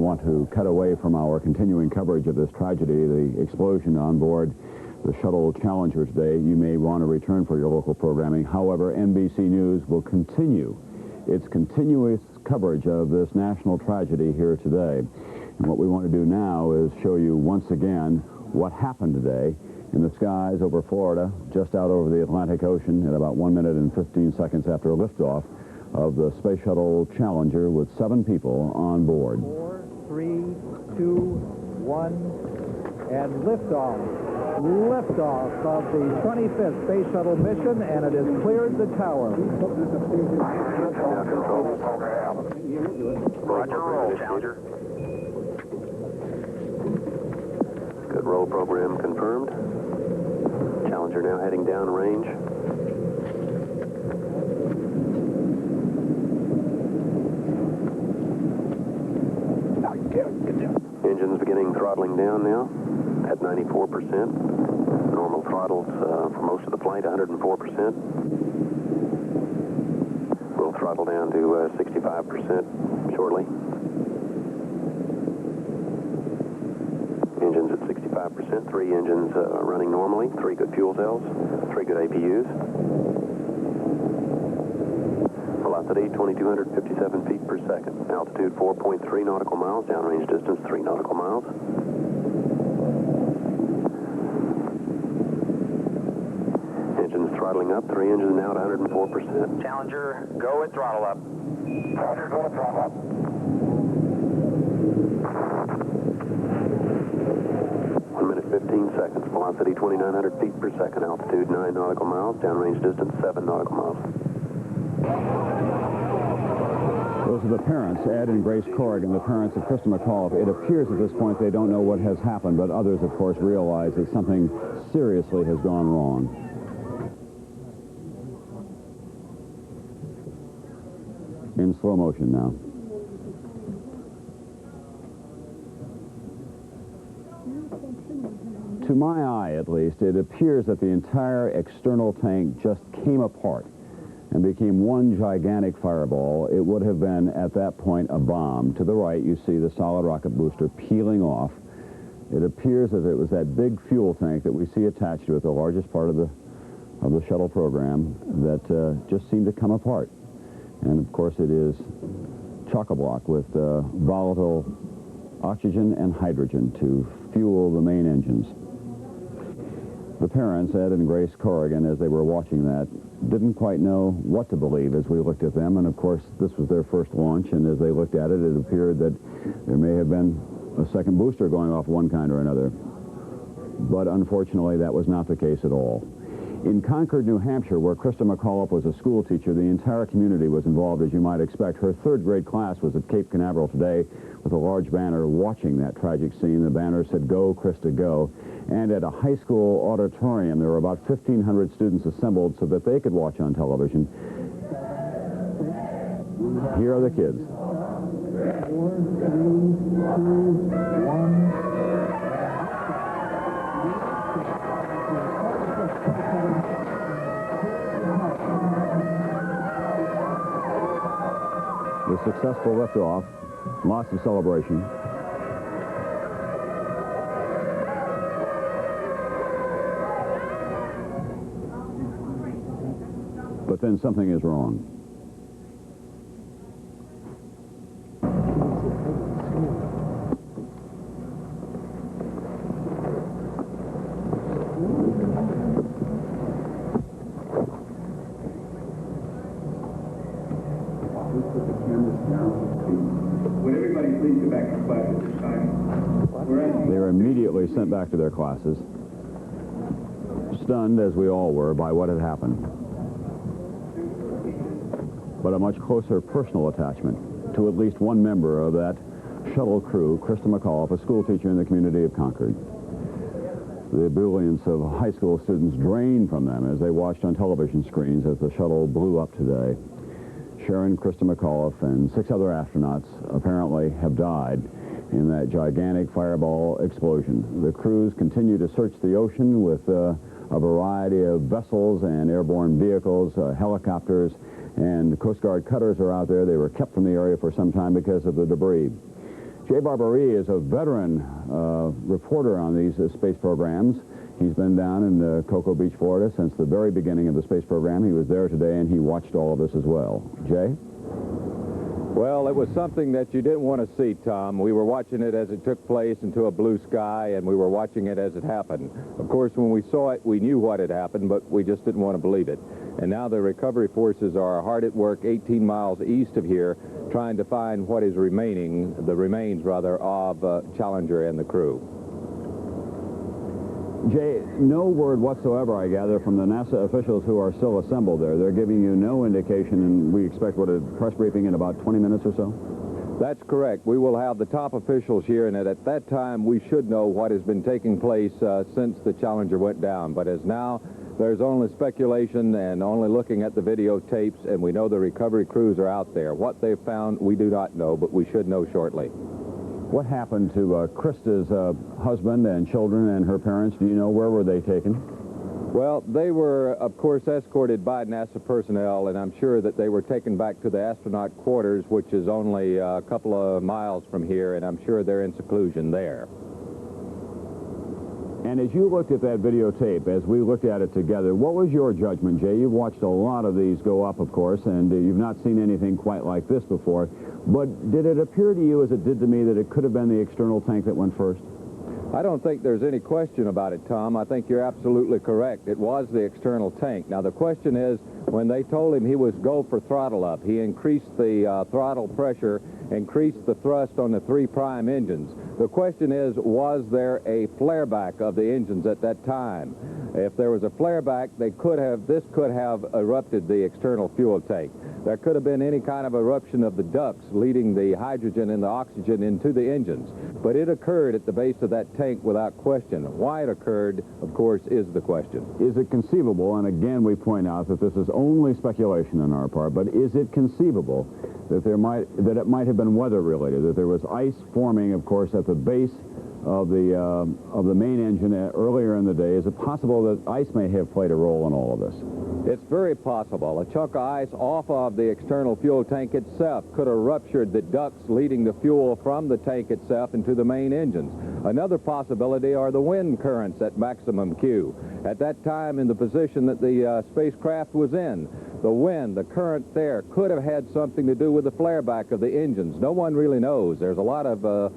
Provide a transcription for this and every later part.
want to cut away from our continuing coverage of this tragedy, the explosion on board the Shuttle Challenger today. You may want to return for your local programming. However, NBC News will continue its continuous coverage of this national tragedy here today. And what we want to do now is show you once again what happened today in the skies over Florida, just out over the Atlantic Ocean at about 1 minute and 15 seconds after liftoff of the Space Shuttle Challenger with 7 people on board. 4, 3, 2, 1, and liftoff. Liftoff of the 25th Space Shuttle mission, and it has cleared the tower. Roger, roll, Challenger. Good roll program confirmed. Challenger now heading downrange. Engines beginning throttling down now at 94%. Normal throttles for most of the flight, 104%. We'll throttle down to 65% shortly. Engines at 65%, 3 engines running normally, 3 good fuel cells, 3 good APUs. Velocity 2,257 feet per second. Altitude 4.3 nautical miles. Downrange distance 3 nautical miles. Engines throttling up. 3 engines now at 104%. Challenger, go at throttle up. Roger, go at throttle up. 1 minute 15 seconds. Velocity 2,900 feet per second. Altitude 9 nautical miles. Downrange distance 7 nautical miles. Those are the parents, Ed and Grace Corrigan, the parents of Krista McAuliffe. It appears at this point they don't know what has happened, but others, of course, realize that something seriously has gone wrong. In slow motion now. To my eye, at least, it appears that the entire external tank just came apart and became one gigantic fireball. It would have been, at that point, a bomb. To the right, you see the solid rocket booster peeling off. It appears as it was that big fuel tank that we see attached to it, the largest part of the shuttle program, that just seemed to come apart. And, of course, it is chock-a-block with volatile oxygen and hydrogen to fuel the main engines. The parents, Ed and Grace Corrigan, as they were watching that, didn't quite know what to believe as we looked at them. And, of course, this was their first launch, and as they looked at it, it appeared that there may have been a second booster going off one kind or another. But, unfortunately, that was not the case at all. In Concord, New Hampshire, where Krista McAuliffe was a school teacher, the entire community was involved, as you might expect. Her 3rd grade class was at Cape Canaveral today with a large banner watching that tragic scene. The banner said, "Go, Krista, go." And at a high school auditorium, there were about 1,500 students assembled so that they could watch on television. Here are the kids. 4, 3, 2, 1. The successful liftoff, lots of celebration. But then something is wrong. Would everybody please go back to class at this time? They were immediately sent back to their classes, stunned, as we all were, by what had happened. But a much closer personal attachment to at least one member of that shuttle crew, Krista McAuliffe, a school teacher in the community of Concord. The ebullience of high school students drained from them as they watched on television screens as the shuttle blew up today. Sharon, Krista McAuliffe, and 6 other astronauts apparently have died in that gigantic fireball explosion. The crews continue to search the ocean with a variety of vessels and airborne vehicles, helicopters, and Coast Guard cutters are out there. They were kept from the area for some time because of the debris. Jay Barberie is a veteran reporter on these space programs. He's been down in Cocoa Beach, Florida since the very beginning of the space program. He was there today, and he watched all of this as well. Jay? Well, it was something that you didn't want to see, Tom. We were watching it as it took place into a blue sky, and we were watching it as it happened. Of course, when we saw it, we knew what had happened, but we just didn't want to believe it. And now the recovery forces are hard at work 18 miles east of here, trying to find what is remaining, the remains, rather, of Challenger and the crew. Jay, no word whatsoever, I gather, from the NASA officials who are still assembled there. They're giving you no indication, and we expect, what, a press briefing in about 20 minutes or so? That's correct. We will have the top officials here, and at that time, we should know what has been taking place since the Challenger went down. But as now, there's only speculation and only looking at the videotapes, and we know the recovery crews are out there. What they've found, we do not know, but we should know shortly. What happened to Krista's husband and children and her parents? Do you know where were they taken? Well, they were, of course, escorted by NASA personnel, and I'm sure that they were taken back to the astronaut quarters, which is only a couple of miles from here, and I'm sure they're in seclusion there. And as you looked at that videotape, as we looked at it together, what was your judgment, Jay? You've watched a lot of these go up, of course, and you've not seen anything quite like this before. But did it appear to you, as it did to me, that it could have been the external tank that went first? I don't think there's any question about it, Tom. I think you're absolutely correct. It was the external tank. Now, the question is, when they told him he was go for throttle up, he increased the throttle pressure, increased the thrust on the 3' engines. The question is, was there a flare back of the engines at that time? If there was a flare back, this could have erupted the external fuel tank. There could have been any kind of eruption of the ducts leading the hydrogen and the oxygen into the engines. But it occurred at the base of that tank without question. Why it occurred, of course, is the question. Is it conceivable, and again we point out that this is only speculation on our part, but is it conceivable that it might have been weather related, that there was ice forming, of course, at the base of the main engine earlier in the day? Is it possible that ice may have played a role in all of this? It's very possible. A chunk of ice off of the external fuel tank itself could have ruptured the ducts leading the fuel from the tank itself into the main engines. Another possibility are the wind currents at maximum Q. At that time, in the position that the spacecraft was in, the wind, the current there, could have had something to do with the flare back of the engines. No one really knows. There's a lot of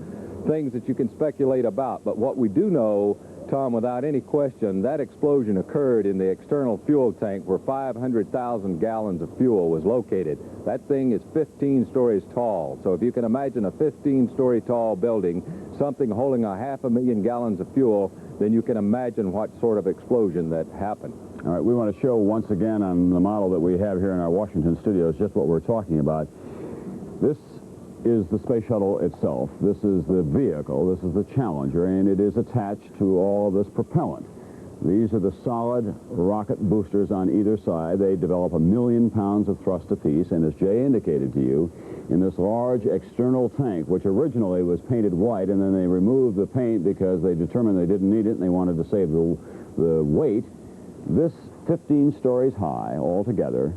things that you can speculate about, but what we do know, Tom, without any question, that explosion occurred in the external fuel tank where 500,000 gallons of fuel was located. That thing is 15 stories tall, so if you can imagine a 15-story tall building, something holding 500,000 gallons of fuel, then you can imagine what sort of explosion that happened. All right, we want to show once again on the model that we have here in our Washington studios just what we're talking about. This is the space shuttle itself. This is the vehicle. This is the Challenger, and it is attached to all of this propellant. These are the solid rocket boosters on either side. They develop 1 million pounds of thrust apiece, and as Jay indicated to you, in this large external tank, which originally was painted white, and then they removed the paint because they determined they didn't need it and they wanted to save the weight, this 15 stories high altogether,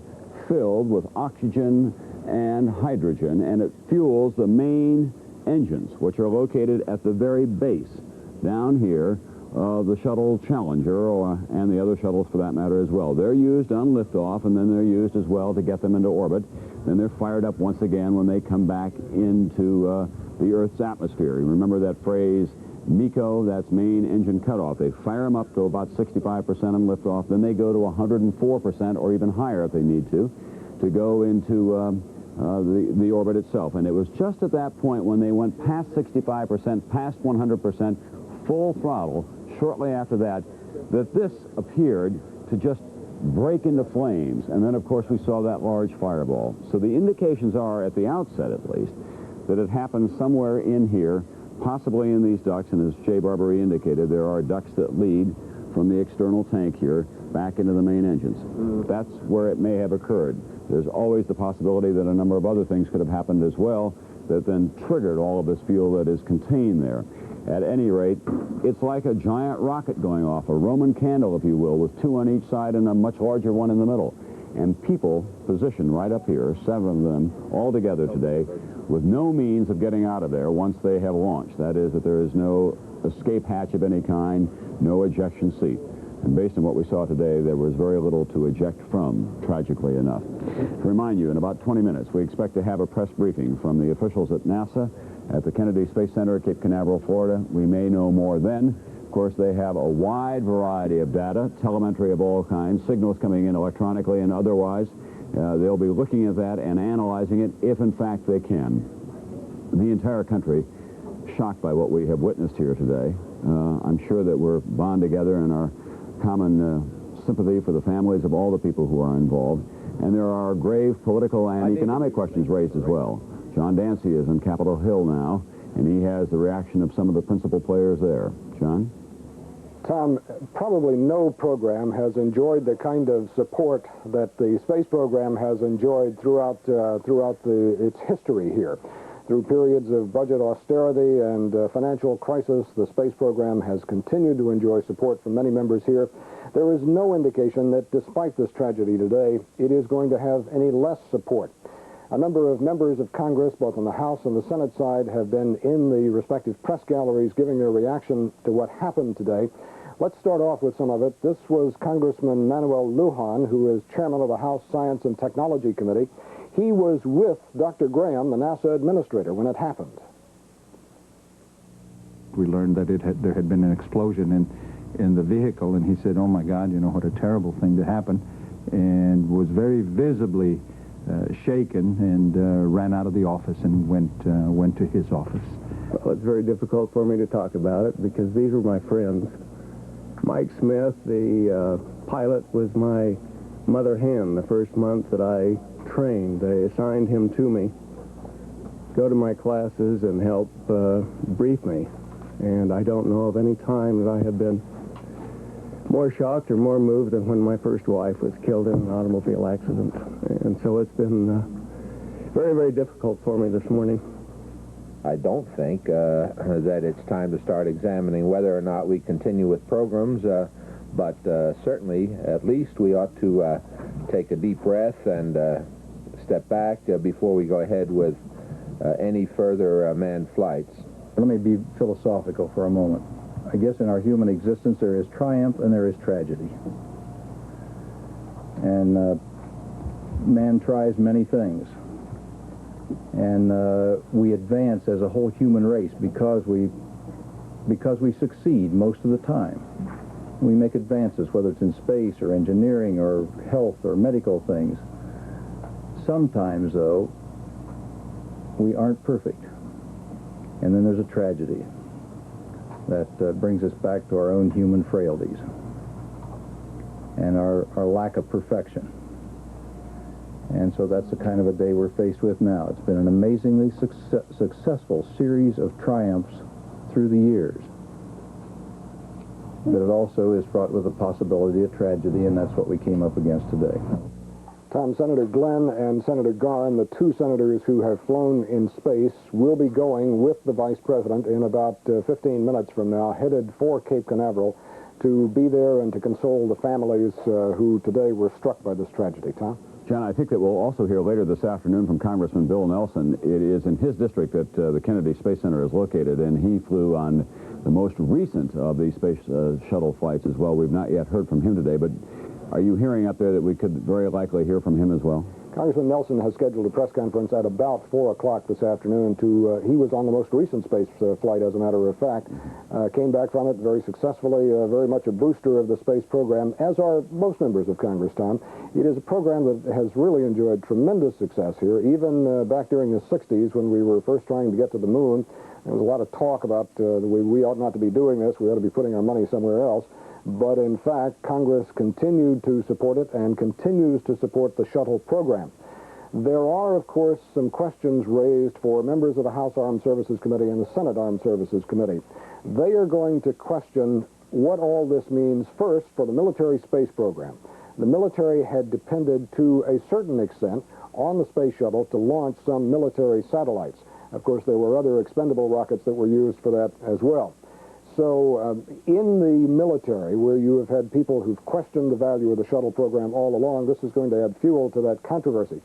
filled with oxygen and hydrogen, and it fuels the main engines, which are located at the very base down here of the shuttle Challenger, and the other shuttles for that matter as well. They're used on liftoff, and then they're used as well to get them into orbit. Then they're fired up once again when they come back into the Earth's atmosphere. You remember that phrase, MECO, that's main engine cutoff. They fire them up to about 65% on liftoff, then they go to 104% or even higher if they need to go into the orbit itself. And it was just at that point when they went past 65%, past 100%, full throttle, shortly after that, that this appeared to just break into flames. And then, of course, we saw that large fireball. So the indications are, at the outset at least, that it happened somewhere in here, possibly in these ducts. And as Jay Barberie indicated, there are ducts that lead from the external tank here back into the main engines. That's where it may have occurred. There's always the possibility that a number of other things could have happened as well that then triggered all of this fuel that is contained there. At any rate, it's like a giant rocket going off, a Roman candle, if you will, with 2 on each side and a much larger one in the middle. And people positioned right up here, 7 of them all together today, with no means of getting out of there once they have launched. That is, that there is no escape hatch of any kind, no ejection seat. And based on what we saw today, there was very little to eject from, tragically enough. To remind you, in about 20 minutes, we expect to have a press briefing from the officials at NASA at the Kennedy Space Center at Cape Canaveral, Florida. We may know more then. Of course, they have a wide variety of data, telemetry of all kinds, signals coming in electronically and otherwise. They'll be looking at that and analyzing it if, in fact, they can. The entire country shocked by what we have witnessed here today. I'm sure that we're bound together in our common sympathy for the families of all the people who are involved. And there are grave political and economic questions raised as well. John Dancy is on Capitol Hill now, and he has the reaction of some of the principal players there. John? Tom, probably no program has enjoyed the kind of support that the space program has enjoyed throughout its history here. Through periods of budget austerity and financial crisis, the space program has continued to enjoy support from many members here. There is no indication that despite this tragedy today, it is going to have any less support. A number of members of Congress, both on the House and the Senate side, have been in the respective press galleries giving their reaction to what happened today. Let's start off with some of it. This was Congressman Manuel Lujan, who is chairman of the House Science and Technology Committee. He was with Dr. Graham, the NASA administrator, when it happened. We learned that there had been an explosion in the vehicle, and he said, "Oh my God, you know, what a terrible thing to happen," and was very visibly shaken and ran out of the office and went to his office. Well, it's very difficult for me to talk about it because these were my friends. Mike Smith, the pilot, was my mother hen the first month that I trained. They assigned him to me, go to my classes and help brief me. And I don't know of any time that I have been more shocked or more moved than when my first wife was killed in an automobile accident. And so it's been very, very difficult for me this morning. I don't think that it's time to start examining whether or not we continue with programs, but certainly, at least, we ought to take a deep breath and step back before we go ahead with any further manned flights. Let me be philosophical for a moment. I guess in our human existence there is triumph and there is tragedy. And man tries many things. And we advance as a whole human race because we succeed most of the time. We make advances, whether it's in space or engineering or health or medical things. Sometimes, though, we aren't perfect. And then there's a tragedy that brings us back to our own human frailties and our lack of perfection. And so that's the kind of a day we're faced with now. It's been an amazingly successful series of triumphs through the years. But it also is fraught with the possibility of tragedy, and that's what we came up against today. Tom, Senator Glenn and Senator Garn, the two senators who have flown in space, will be going with the Vice President in about 15 minutes from now, headed for Cape Canaveral to be there and to console the families who today were struck by this tragedy. Tom? John, I think that we'll also hear later this afternoon from Congressman Bill Nelson. It is in his district that the Kennedy Space Center is located, and he flew on the most recent of these space shuttle flights as well. We've not yet heard from him today, but are you hearing up there that we could very likely hear from him as well? Congressman Nelson has scheduled a press conference at about 4 o'clock this afternoon. He was on the most recent space flight, as a matter of fact. Came back from it very successfully, very much a booster of the space program, as are most members of Congress, Tom. It is a program that has really enjoyed tremendous success here, even back during the 60s when we were first trying to get to the moon. There was a lot of talk about we ought not to be doing this, we ought to be putting our money somewhere else. But in fact, Congress continued to support it and continues to support the shuttle program. There are, of course, some questions raised for members of the House Armed Services Committee and the Senate Armed Services Committee. They are going to question what all this means first for the military space program. The military had depended to a certain extent on the space shuttle to launch some military satellites. Of course, there were other expendable rockets that were used for that as well. So in the military, where you have had people who've questioned the value of the shuttle program all along, this is going to add fuel to that controversy.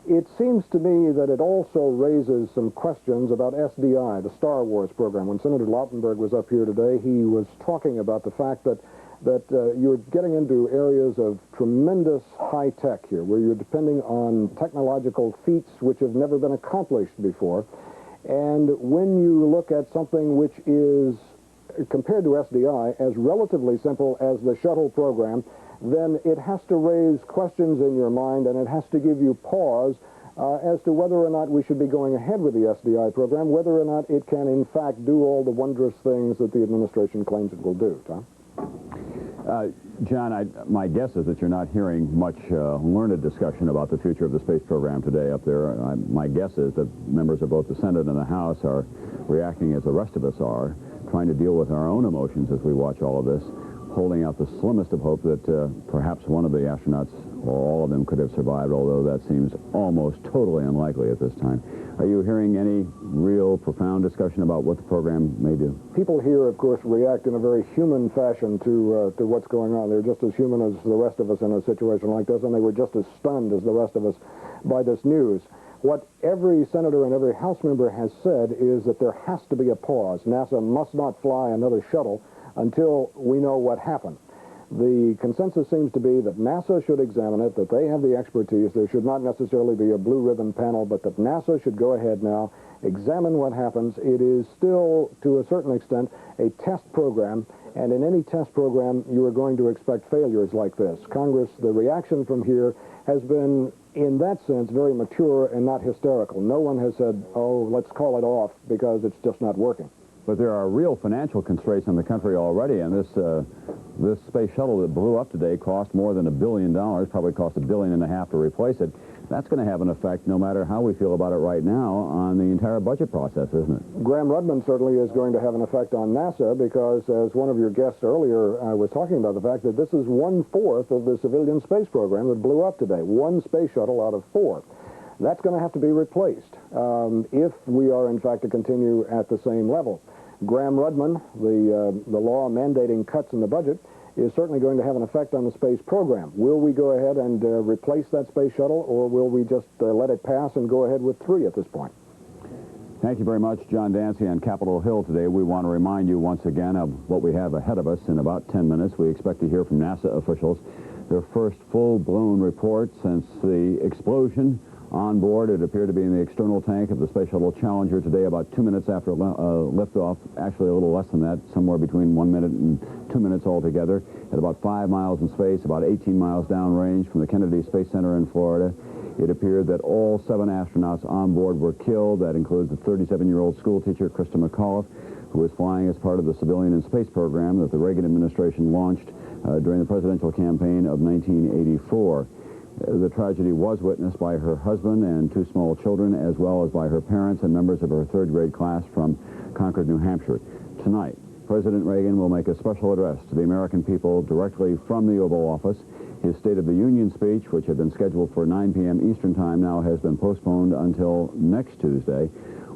It seems to me that it also raises some questions about SDI, the Star Wars program. When Senator Lautenberg was up here today, he was talking about the fact that you're getting into areas of tremendous high tech here, where you're depending on technological feats which have never been accomplished before. And when you look at something which is, compared to SDI, as relatively simple as the shuttle program, then it has to raise questions in your mind, and it has to give you pause as to whether or not we should be going ahead with the SDI program, whether or not it can, in fact, do all the wondrous things that the administration claims it will do. Tom? John, my guess is that you're not hearing much learned discussion about the future of the space program today up there. My guess is that members of both the Senate and the House are reacting as the rest of us are, trying to deal with our own emotions as we watch all of this, holding out the slimmest of hope that perhaps one of the astronauts or all of them could have survived, although that seems almost totally unlikely at this time. Are you hearing any real profound discussion about what the program may do? People here, of course, react in a very human fashion to what's going on. They're just as human as the rest of us in a situation like this, and they were just as stunned as the rest of us by this news. What every senator and every House member has said is that there has to be a pause. NASA must not fly another shuttle until we know what happened. The consensus seems to be that NASA should examine it, that they have the expertise. There should not necessarily be a blue ribbon panel, but that NASA should go ahead now, examine what happens. It is still, to a certain extent, a test program, and in any test program, you are going to expect failures like this. Congress, the reaction from here has been, in that sense, very mature and not hysterical. No one has said, oh, let's call it off because it's just not working. But there are real financial constraints on the country already, and this space shuttle that blew up today cost more than $1 billion, probably cost $1.5 billion to replace it. That's going to have an effect, no matter how we feel about it right now, on the entire budget process, isn't it? Graham Rudman certainly is going to have an effect on NASA because, as one of your guests earlier was talking about, the fact that this is 1/4 of the civilian space program that blew up today. One space shuttle out of 4. That's going to have to be replaced if we are, in fact, to continue at the same level. Graham Rudman, the law mandating cuts in the budget, is certainly going to have an effect on the space program. Will we go ahead and replace that space shuttle, or will we just let it pass and go ahead with 3 at this point? Thank you very much, John Dancy on Capitol Hill today. We want to remind you once again of what we have ahead of us. In about 10 minutes, we expect to hear from NASA officials, their first full-blown report since the explosion on board. It appeared to be in the external tank of the Space Shuttle Challenger today, about 2 minutes after liftoff. Actually, a little less than that, somewhere between 1 minute and 2 minutes altogether, at about 5 miles in space, about 18 miles downrange from the Kennedy Space Center in Florida. It appeared that all 7 astronauts on board were killed. That includes the 37-year-old schoolteacher, Krista McAuliffe, who was flying as part of the civilian and space program that the Reagan administration launched during the presidential campaign of 1984. The tragedy was witnessed by her husband and 2 small children, as well as by her parents and members of her 3rd grade class from Concord, New Hampshire. Tonight, President Reagan will make a special address to the American people directly from the Oval Office. His State of the Union speech, which had been scheduled for 9 p.m. Eastern Time, now has been postponed until next Tuesday.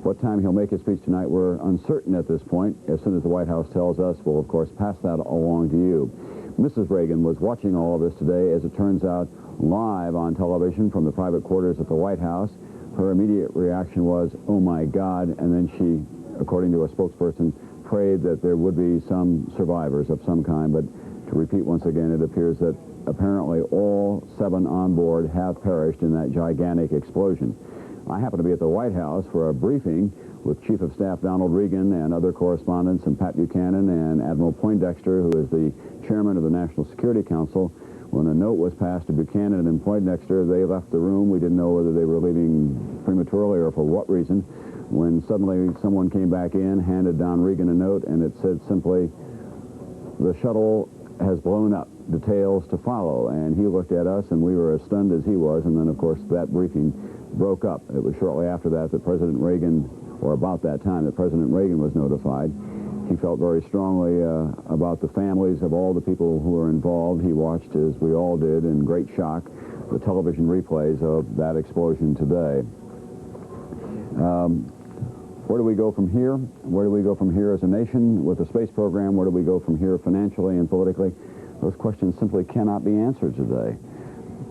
What time he'll make his speech tonight, we're uncertain at this point. As soon as the White House tells us, we'll, of course, pass that along to you. Mrs. Reagan was watching all of this today, as it turns out, live on television from the private quarters at the White House. Her immediate reaction was, oh my God, and then she, according to a spokesperson, prayed that there would be some survivors of some kind. But to repeat once again, it appears that apparently all 7 on board have perished in that gigantic explosion. I happen to be at the White House for a briefing with Chief of Staff Donald Reagan and other correspondents, and Pat Buchanan and Admiral Poindexter, who is the chairman of the National Security Council. When a note was passed to Buchanan and Poindexter, they left the room. We didn't know whether they were leaving prematurely or for what reason. When suddenly someone came back in, handed down Reagan a note, and it said simply, the shuttle has blown up, details to follow. And he looked at us, and we were as stunned as he was. And then, of course, that briefing broke up. It was shortly after that that President Reagan, or about that time, that President Reagan was notified. He felt very strongly about the families of all the people who were involved. He watched, as we all did, in great shock, the television replays of that explosion today. Where do we go from here? Where do we go from here as a nation with the space program? Where do we go from here financially and politically? Those questions simply cannot be answered today.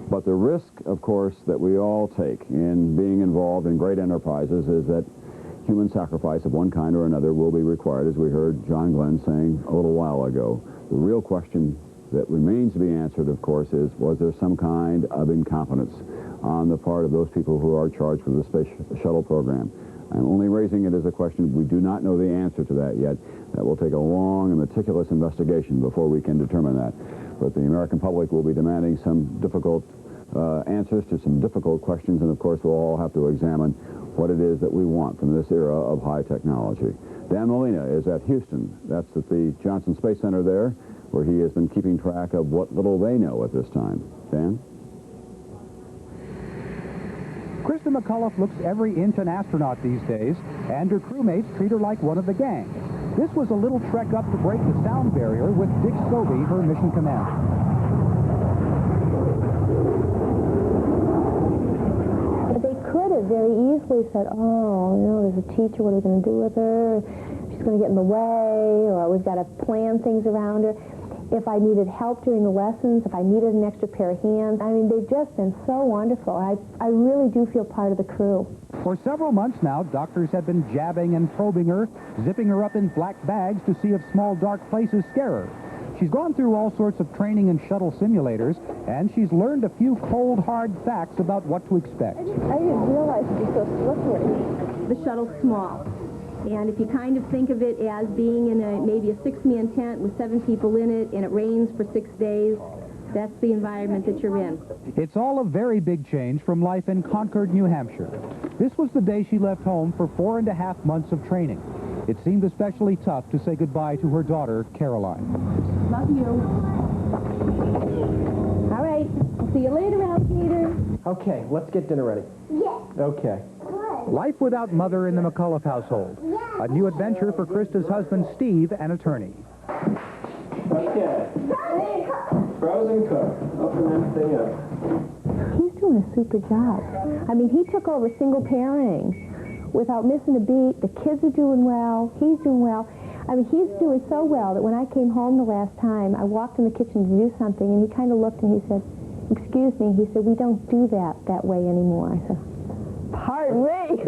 But the risk, of course, that we all take in being involved in great enterprises is that human sacrifice of one kind or another will be required, as we heard John Glenn saying a little while ago. The real question that remains to be answered, of course, is was there some kind of incompetence on the part of those people who are charged with the space shuttle program? I'm only raising it as a question. We do not know the answer to that yet. That will take a long and meticulous investigation before we can determine that. But the American public will be demanding some difficult answers to some difficult questions, and of course we'll all have to examine what it is that we want from this era of high technology. Dan Molina is at Houston. That's at the Johnson Space Center there, where he has been keeping track of what little they know at this time. Dan? Krista McCullough looks every inch an astronaut these days, and her crewmates treat her like one of the gang. This was a little trek up to break the sound barrier with Dick Scobie, her mission commander. They could have very easily said, oh, you know, there's a teacher, what are we going to do with her? She's going to get in the way, or we've got to plan things around her. If I needed help during the lessons, if I needed an extra pair of hands, I mean, they've just been so wonderful. I really do feel part of the crew. For several months now, doctors have been jabbing and probing her, zipping her up in black bags to see if small dark places scare her. She's gone through all sorts of training in shuttle simulators, and she's learned a few cold, hard facts about what to expect. I didn't realize it'd be so slippery. The shuttle's small. And if you kind of think of it as being in maybe a 6-man tent with 7 people in it, and it rains for 6 days, that's the environment that you're in. It's all a very big change from life in Concord, New Hampshire. This was the day she left home for 4.5 months of training. It seemed especially tough to say goodbye to her daughter, Caroline. Love you. All right. I'll see you later, alligator. Okay, let's get dinner ready. Yes. Okay. Life without mother in the McCullough household. A new adventure for Krista's husband, Steve, an attorney. Okay. Frozen cook. Open that thing up. He's doing a super job. I mean, he took over single parenting without missing a beat. The kids are doing well. He's doing well. I mean, he's doing so well that when I came home the last time, I walked in the kitchen to do something, and he kind of looked and he said, excuse me. He said, we don't do that way anymore. I said, pardon me.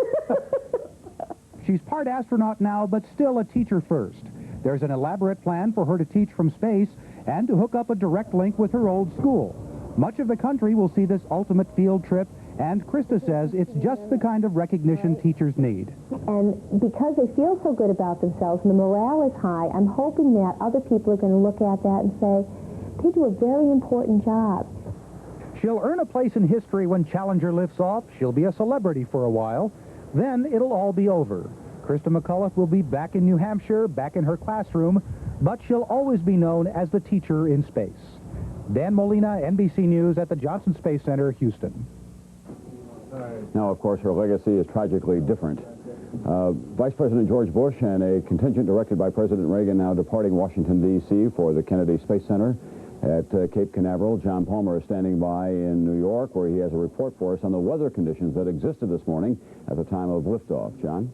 She's part astronaut now, but still a teacher first. There's an elaborate plan for her to teach from space and to hook up a direct link with her old school. Much of the country will see this ultimate field trip, and Krista says it's just the kind of recognition teachers need. And because they feel so good about themselves and the morale is high, I'm hoping that other people are going to look at that and say, they do a very important job. She'll earn a place in history when Challenger lifts off. She'll be a celebrity for a while. Then it'll all be over. Krista McCullough will be back in New Hampshire, back in her classroom, but she'll always be known as the teacher in space. Dan Molina, NBC News at the Johnson Space Center, Houston. Now, of course, her legacy is tragically different. Vice President George Bush and a contingent directed by President Reagan now departing Washington, D.C. for the Kennedy Space Center at Cape Canaveral. John Palmer is standing by in New York, where he has a report for us on the weather conditions that existed this morning at the time of liftoff. John?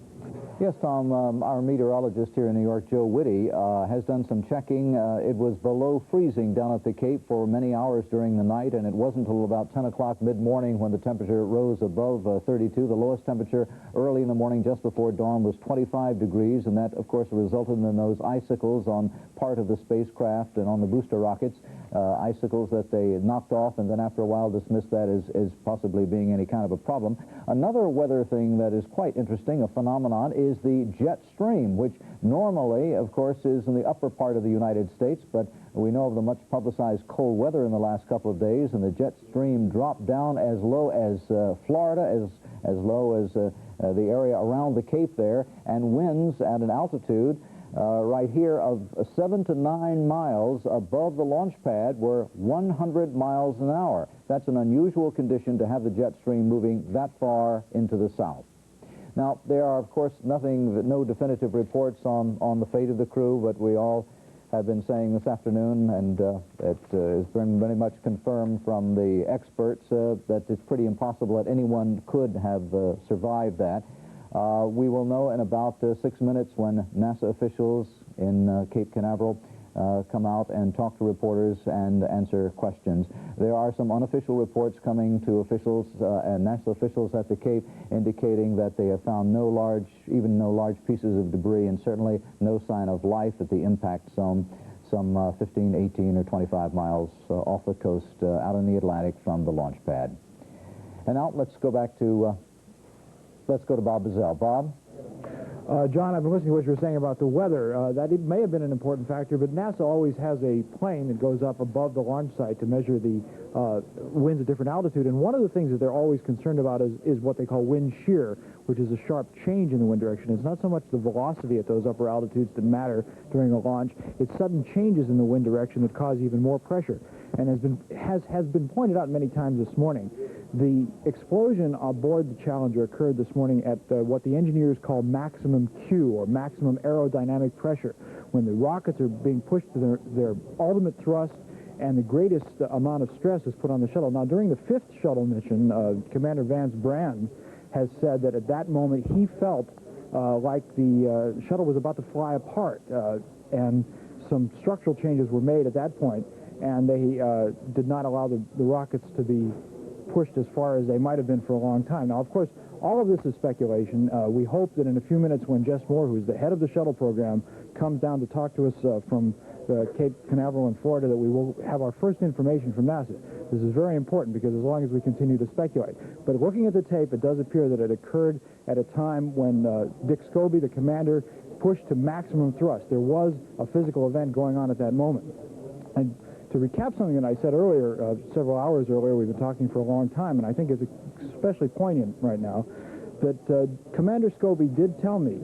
Yes, Tom, our meteorologist here in New York, Joe Whitty, has done some checking. It was below freezing down at the Cape for many hours during the night, and it wasn't until about 10 o'clock mid-morning when the temperature rose above 32. The lowest temperature early in the morning just before dawn was 25 degrees, and that, of course, resulted in those icicles on part of the spacecraft and on the booster rockets, icicles that they knocked off and then after a while dismissed that as possibly being any kind of a problem. Another weather thing that is quite interesting, a phenomenon, is the jet stream, which normally, of course, is in the upper part of the United States, but we know of the much publicized cold weather in the last couple of days, and the jet stream dropped down as low as Florida, as low as the area around the Cape there, and winds at an altitude right here of 7 to 9 miles above the launch pad were 100 miles an hour. That's an unusual condition to have the jet stream moving that far into the south. Now, there are, of course, no definitive reports on the fate of the crew, but we all have been saying this afternoon, and it has been very much confirmed from the experts that it's pretty impossible that anyone could have survived that. We will know in about 6 minutes when NASA officials in Cape Canaveral come out and talk to reporters and answer questions. There are some unofficial reports coming to officials and NASA officials at the Cape indicating that they have found no large pieces of debris and certainly no sign of life at the impact zone, some 15, 18, or 25 miles off the coast out in the Atlantic from the launch pad. And now let's go to Bob Bazell. Bob? John, I've been listening to what you were saying about the weather. That it may have been an important factor, but NASA always has a plane that goes up above the launch site to measure the winds at different altitude. And one of the things that they're always concerned about is what they call wind shear, which is a sharp change in the wind direction. It's not so much the velocity at those upper altitudes that matter during a launch. It's sudden changes in the wind direction that cause even more pressure. And has been pointed out many times this morning. The explosion aboard the Challenger occurred this morning at what the engineers call maximum Q, or maximum aerodynamic pressure, when the rockets are being pushed to their ultimate thrust and the greatest amount of stress is put on the shuttle. Now, during the 5th shuttle mission, Commander Vance Brand has said that at that moment he felt like the shuttle was about to fly apart, and some structural changes were made at that point, and they did not allow the rockets to be pushed as far as they might have been for a long time. Now, of course, all of this is speculation. We hope that in a few minutes when Jess Moore, who's the head of the shuttle program, comes down to talk to us from Cape Canaveral in Florida, that we will have our first information from NASA. This is very important because as long as we continue to speculate. But looking at the tape, it does appear that it occurred at a time when Dick Scobie, the commander, pushed to maximum thrust. There was a physical event going on at that moment. And to recap something that I said earlier, several hours earlier, we've been talking for a long time, and I think it's especially poignant right now, that Commander Scobie did tell me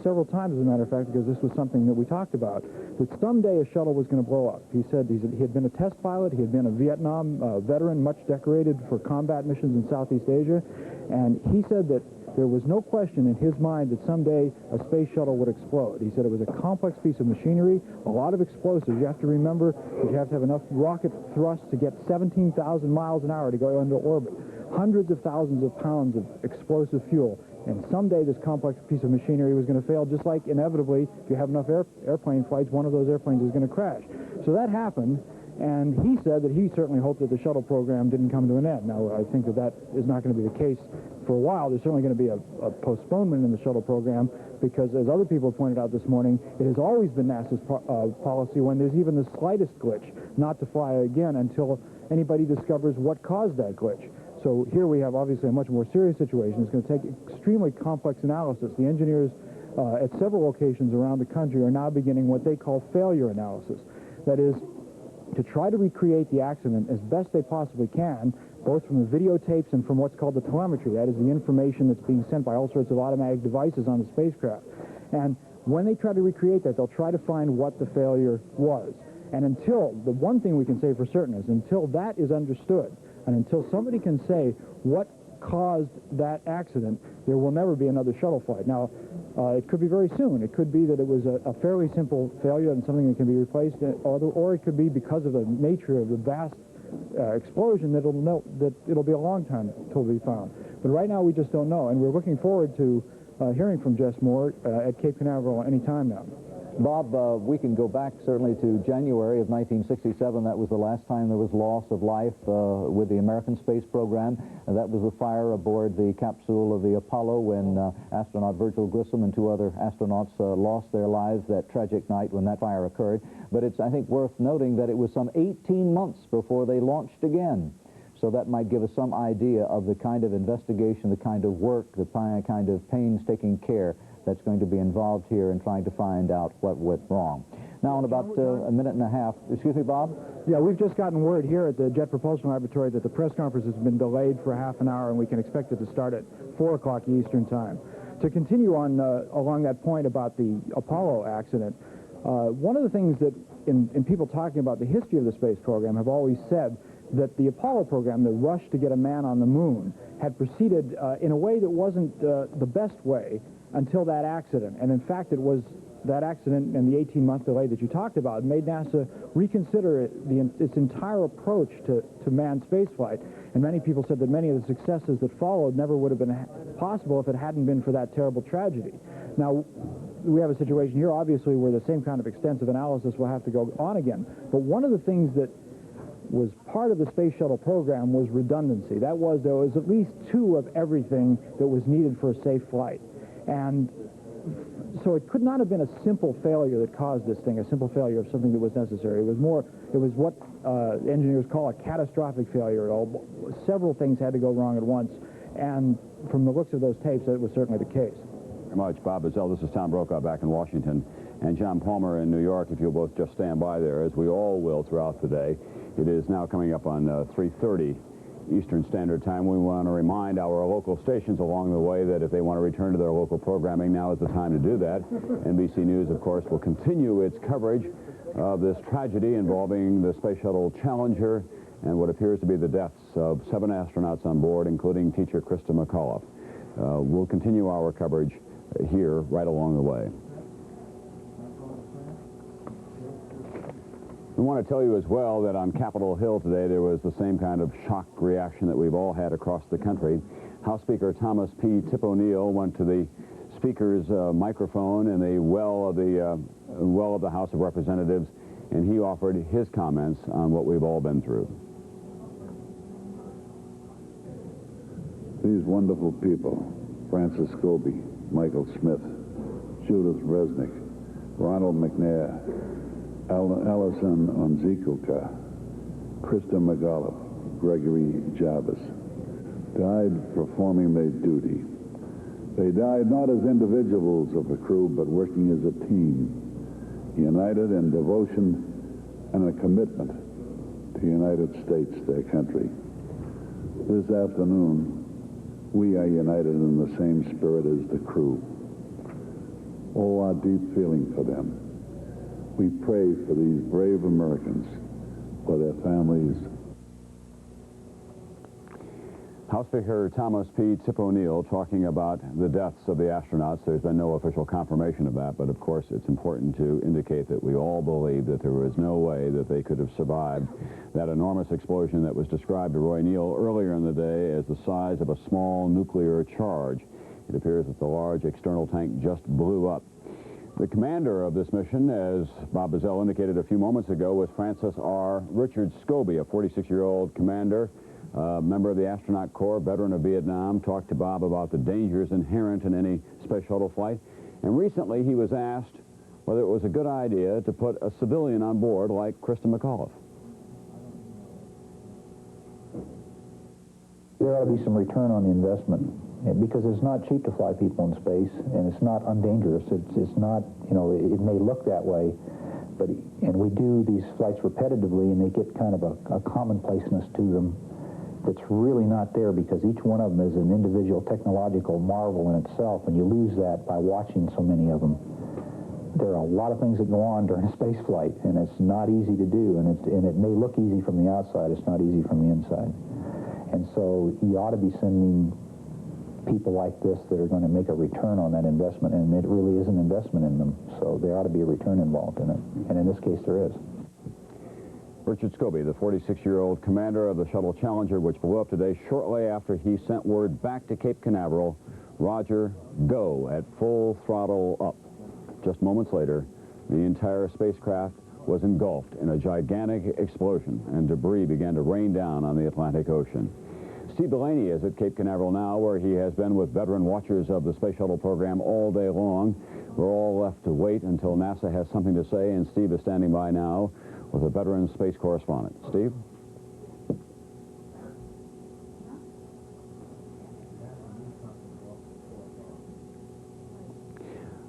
several times, as a matter of fact, because this was something that we talked about, that someday a shuttle was going to blow up. He said he had been a test pilot, he had been a Vietnam veteran, much decorated for combat missions in Southeast Asia, and he said that there was no question in his mind that someday a space shuttle would explode. He said it was a complex piece of machinery, a lot of explosives. You have to remember that you have to have enough rocket thrust to get 17,000 miles an hour to go into orbit, hundreds of thousands of pounds of explosive fuel. And someday this complex piece of machinery was going to fail, just like inevitably, if you have enough airplane flights, one of those airplanes is going to crash. So that happened. And he said that he certainly hoped that the shuttle program didn't come to an end. Now, I think that is not going to be the case for a while. There's certainly going to be a postponement in the shuttle program because, as other people pointed out this morning, it has always been NASA's policy when there's even the slightest glitch not to fly again until anybody discovers what caused that glitch. So here we have obviously a much more serious situation. It's going to take extremely complex analysis. The engineers at several locations around the country are now beginning what they call failure analysis. That is, to try to recreate the accident as best they possibly can, both from the videotapes and from what's called the telemetry. That is the information that's being sent by all sorts of automatic devices on the spacecraft. And when they try to recreate that, they'll try to find what the failure was. And until, the one thing we can say for certain is, until that is understood, and until somebody can say what caused that accident, there will never be another shuttle flight. Now, it could be very soon. It could be that it was a fairly simple failure and something that can be replaced, or it could be because of the nature of the vast explosion that it'll be a long time until we found. But right now we just don't know, and we're looking forward to hearing from Jess Moore at Cape Canaveral any time now. Bob, we can go back certainly to January of 1967. That was the last time there was loss of life with the American space program. And that was the fire aboard the capsule of the Apollo when astronaut Virgil Grissom and 2 other astronauts lost their lives that tragic night when that fire occurred. But it's, I think, worth noting that it was some 18 months before they launched again. So that might give us some idea of the kind of investigation, the kind of work, the kind of painstaking care that's going to be involved here in trying to find out what went wrong. Now, in about a minute and a half, excuse me, Bob? Yeah, we've just gotten word here at the Jet Propulsion Laboratory that the press conference has been delayed for half an hour, and we can expect it to start at 4 o'clock Eastern Time. To continue on along that point about the Apollo accident, one of the things that in people talking about the history of the space program have always said that the Apollo program, the rush to get a man on the moon, had proceeded in a way that wasn't the best way until that accident. And in fact, it was that accident and the 18-month delay that you talked about made NASA reconsider its entire approach to manned spaceflight. And many people said that many of the successes that followed never would have been possible if it hadn't been for that terrible tragedy. Now, we have a situation here, obviously, where the same kind of extensive analysis will have to go on again. But one of the things that was part of the Space Shuttle program was redundancy. That was, there was at least 2 of everything that was needed for a safe flight. And so it could not have been a simple failure that caused this thing, a simple failure of something that was necessary. It was more, it was what engineers call a catastrophic failure. Several things had to go wrong at once. And from the looks of those tapes, that was certainly the case. Very much, Bob Bazell. This is Tom Brokaw back in Washington, and John Palmer in New York. If you'll both just stand by there, as we all will throughout the day. It is now coming up on 3:30 Eastern Standard Time. We want to remind our local stations along the way that if they want to return to their local programming, now is the time to do that. NBC News, of course, will continue its coverage of this tragedy involving the Space Shuttle Challenger and what appears to be the deaths of 7 astronauts on board, including teacher Krista McAuliffe. We'll continue our coverage here right along the way. We want to tell you as well that on Capitol Hill today there was the same kind of shock reaction that we've all had across the country. House Speaker Thomas P. Tip O'Neill went to the Speaker's microphone in the well of the House of Representatives, and he offered his comments on what we've all been through. These wonderful people, Francis Scobie, Michael Smith, Judith Resnick, Ronald McNair, Alison Onzikuka, Krista McAuliffe, Gregory Jarvis, died performing their duty. They died not as individuals of the crew, but working as a team, united in devotion and a commitment to the United States, their country. This afternoon, we are united in the same spirit as the crew. Oh, our deep feeling for them. We pray for these brave Americans, for their families. House Speaker Thomas P. Tip O'Neill talking about the deaths of the astronauts. There's been no official confirmation of that, but of course it's important to indicate that we all believe that there was no way that they could have survived that enormous explosion that was described to Roy Neal earlier in the day as the size of a small nuclear charge. It appears that the large external tank just blew up. The commander of this mission, as Bob Bazell indicated a few moments ago, was Francis R. Richard Scobie, a 46-year-old commander, member of the Astronaut Corps, veteran of Vietnam, talked to Bob about the dangers inherent in any space shuttle flight. And recently he was asked whether it was a good idea to put a civilian on board like Krista McAuliffe. There ought to be some return on the investment, because it's not cheap to fly people in space, and it's not undangerous. It's not, you know, it may look that way, but, and we do these flights repetitively, and they get kind of a commonplaceness to them that's really not there, because each one of them is an individual technological marvel in itself, and you lose that by watching so many of them. There are a lot of things that go on during a space flight, and it's not easy to do, and it may look easy from the outside. It's not easy from the inside. And so you ought to be sending people like this that are going to make a return on that investment, and it really is an investment in them, so there ought to be a return involved in it, and in this case there is. Richard Scobie, the 46-year-old commander of the Shuttle Challenger, which blew up today shortly after he sent word back to Cape Canaveral, Roger, go, at full throttle up. Just moments later, the entire spacecraft was engulfed in a gigantic explosion, and debris began to rain down on the Atlantic Ocean. Steve Delaney is at Cape Canaveral now, where he has been with veteran watchers of the Space Shuttle program all day long. We're all left to wait until NASA has something to say, and Steve is standing by now with a veteran space correspondent. Steve?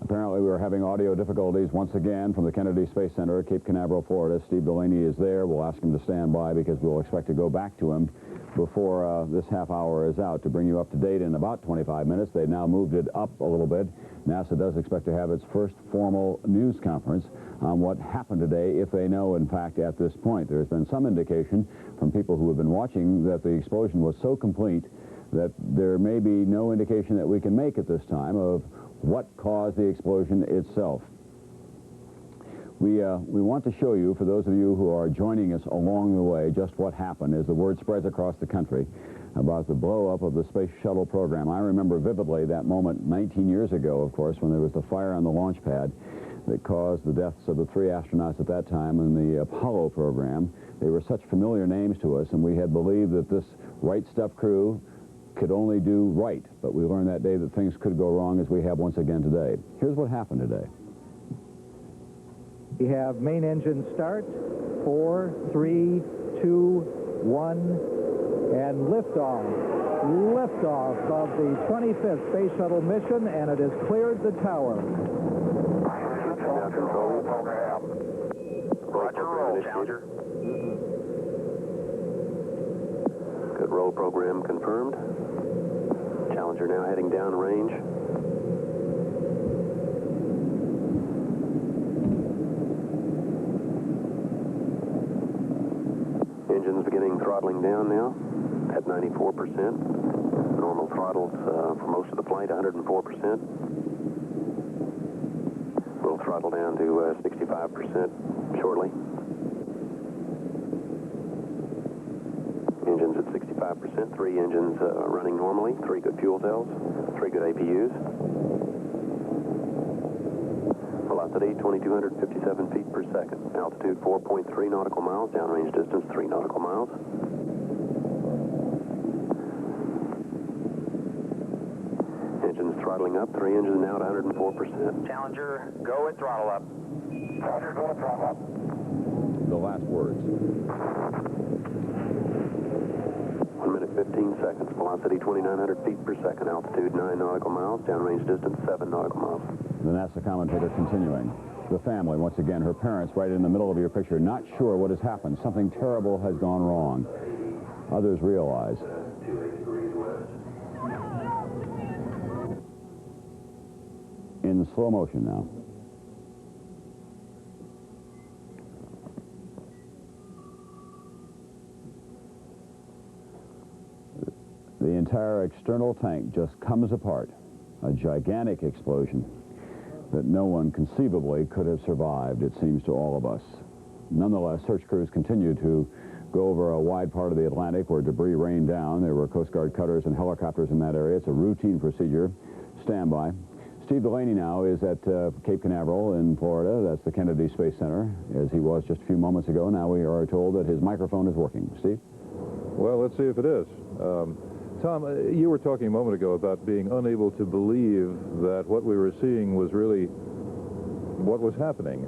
Apparently we are having audio difficulties once again from the Kennedy Space Center at Cape Canaveral, Florida. Steve Delaney is there. We'll ask him to stand by because we'll expect to go back to him before this half hour is out to bring you up to date in about 25 minutes. They've now moved it up a little bit. NASA does expect to have its first formal news conference on what happened today, if they know, in fact, at this point. There's been some indication from people who have been watching that the explosion was so complete that there may be no indication that we can make at this time of what caused the explosion itself. We want to show you, for those of you who are joining us along the way, just what happened as the word spreads across the country about the blow-up of the Space Shuttle program. I remember vividly that moment 19 years ago, of course, when there was the fire on the launch pad that caused the deaths of the 3 astronauts at that time in the Apollo program. They were such familiar names to us, and we had believed that this Right Stuff crew could only do right. But we learned that day that things could go wrong, as we have once again today. Here's what happened today. We have main engine start, 4, 3, 2, 1, and liftoff. Liftoff of the 25th Space Shuttle mission, and it has cleared the tower. Roger, roll, Challenger. Good roll program confirmed. Challenger now heading down range. Engines beginning throttling down now at 94%. Normal throttles for most of the flight, 104%. We'll throttle down to 65% shortly. Engines at 65%, 3 engines running normally, 3 good fuel cells, 3 good APUs. Velocity 2,257 feet per second. Altitude 4.3 nautical miles. Downrange distance 3 nautical miles. Engines throttling up. 3 engines now at 104%. Challenger, go at throttle up. Challenger, go at throttle up. The last words. 1 minute 15 seconds. Velocity 2,900 feet per second. Altitude 9 nautical miles. Downrange distance 7 nautical miles. The NASA commentator continuing. The family, once again, her parents right in the middle of your picture, not sure what has happened. Something terrible has gone wrong. Others realize. In slow motion now. The entire external tank just comes apart. A gigantic explosion that no one conceivably could have survived, it seems to all of us. Nonetheless, search crews continue to go over a wide part of the Atlantic where debris rained down. There were Coast Guard cutters and helicopters in that area. It's a routine procedure. Standby. Steve Delaney now is at Cape Canaveral in Florida. That's the Kennedy Space Center, as he was just a few moments ago. Now we are told that his microphone is working. Steve? Well, let's see if it is. Tom, you were talking a moment ago about being unable to believe that what we were seeing was really what was happening.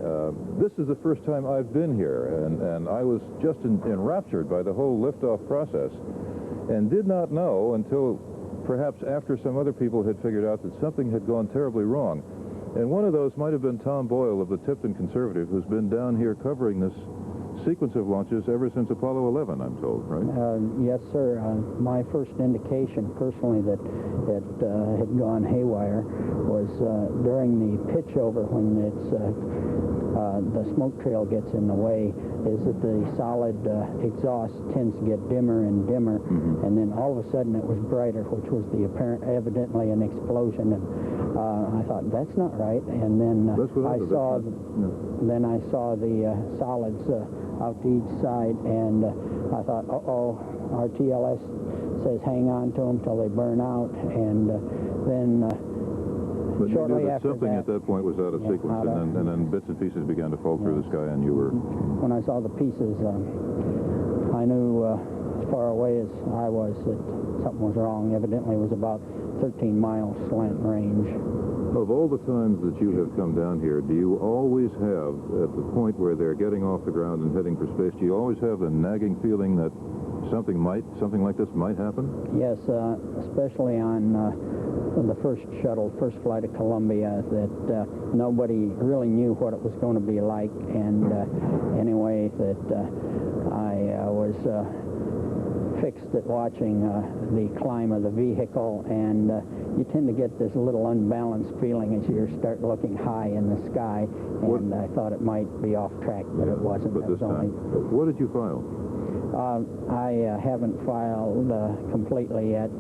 This is the first time I've been here, and I was just enraptured by the whole liftoff process and did not know until perhaps after some other people had figured out that something had gone terribly wrong. And one of those might have been Tom Boyle of the Tipton Conservative, who's been down here covering this sequence of launches ever since Apollo 11, I'm told, right? Yes, sir. My first indication personally that it had gone haywire was during the pitch over, when it's the smoke trail gets in the way, is that the solid exhaust tends to get dimmer and dimmer, and then all of a sudden it was brighter, which was the evidently an explosion, and I thought, that's not right, and then I saw the solids out to each side, and I thought, uh-oh, our TLS says hang on to them till they burn out, and then but shortly you knew that after something at that point was out of sequence, and then bits and pieces began to fall through the sky, and you were... When I saw the pieces, I knew as far away as I was that something was wrong. Evidently it was about 13 miles slant range. Of all the times that you have come down here, do you always have, at the point where they're getting off the ground and heading for space, do you always have the nagging feeling that something like this might happen? Yes, especially on the first flight of Columbia, that nobody really knew what it was going to be like, and anyway, that I was fixed at watching the climb of the vehicle, and you tend to get this little unbalanced feeling as you start looking high in the sky, and I thought it might be off track, but it wasn't. But this time, what did you file? I haven't filed completely yet.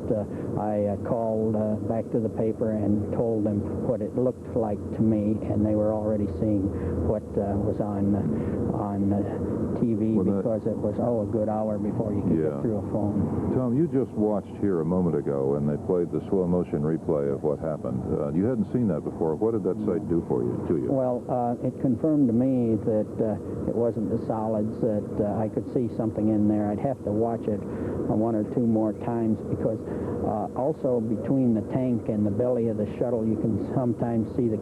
I called back to the paper and told them what it looked like to me, and they were already seeing what was on TV because it was, a good hour before you could get through a phone. Tom, you just watched here a moment ago, and they played the slow motion replay of what happened. You hadn't seen that before. What did that sight do to you? Well, it confirmed to me that it wasn't the solids, that I could see something in there. I'd have to watch it one or two more times because also between the tank and the belly of the shuttle, you can sometimes see the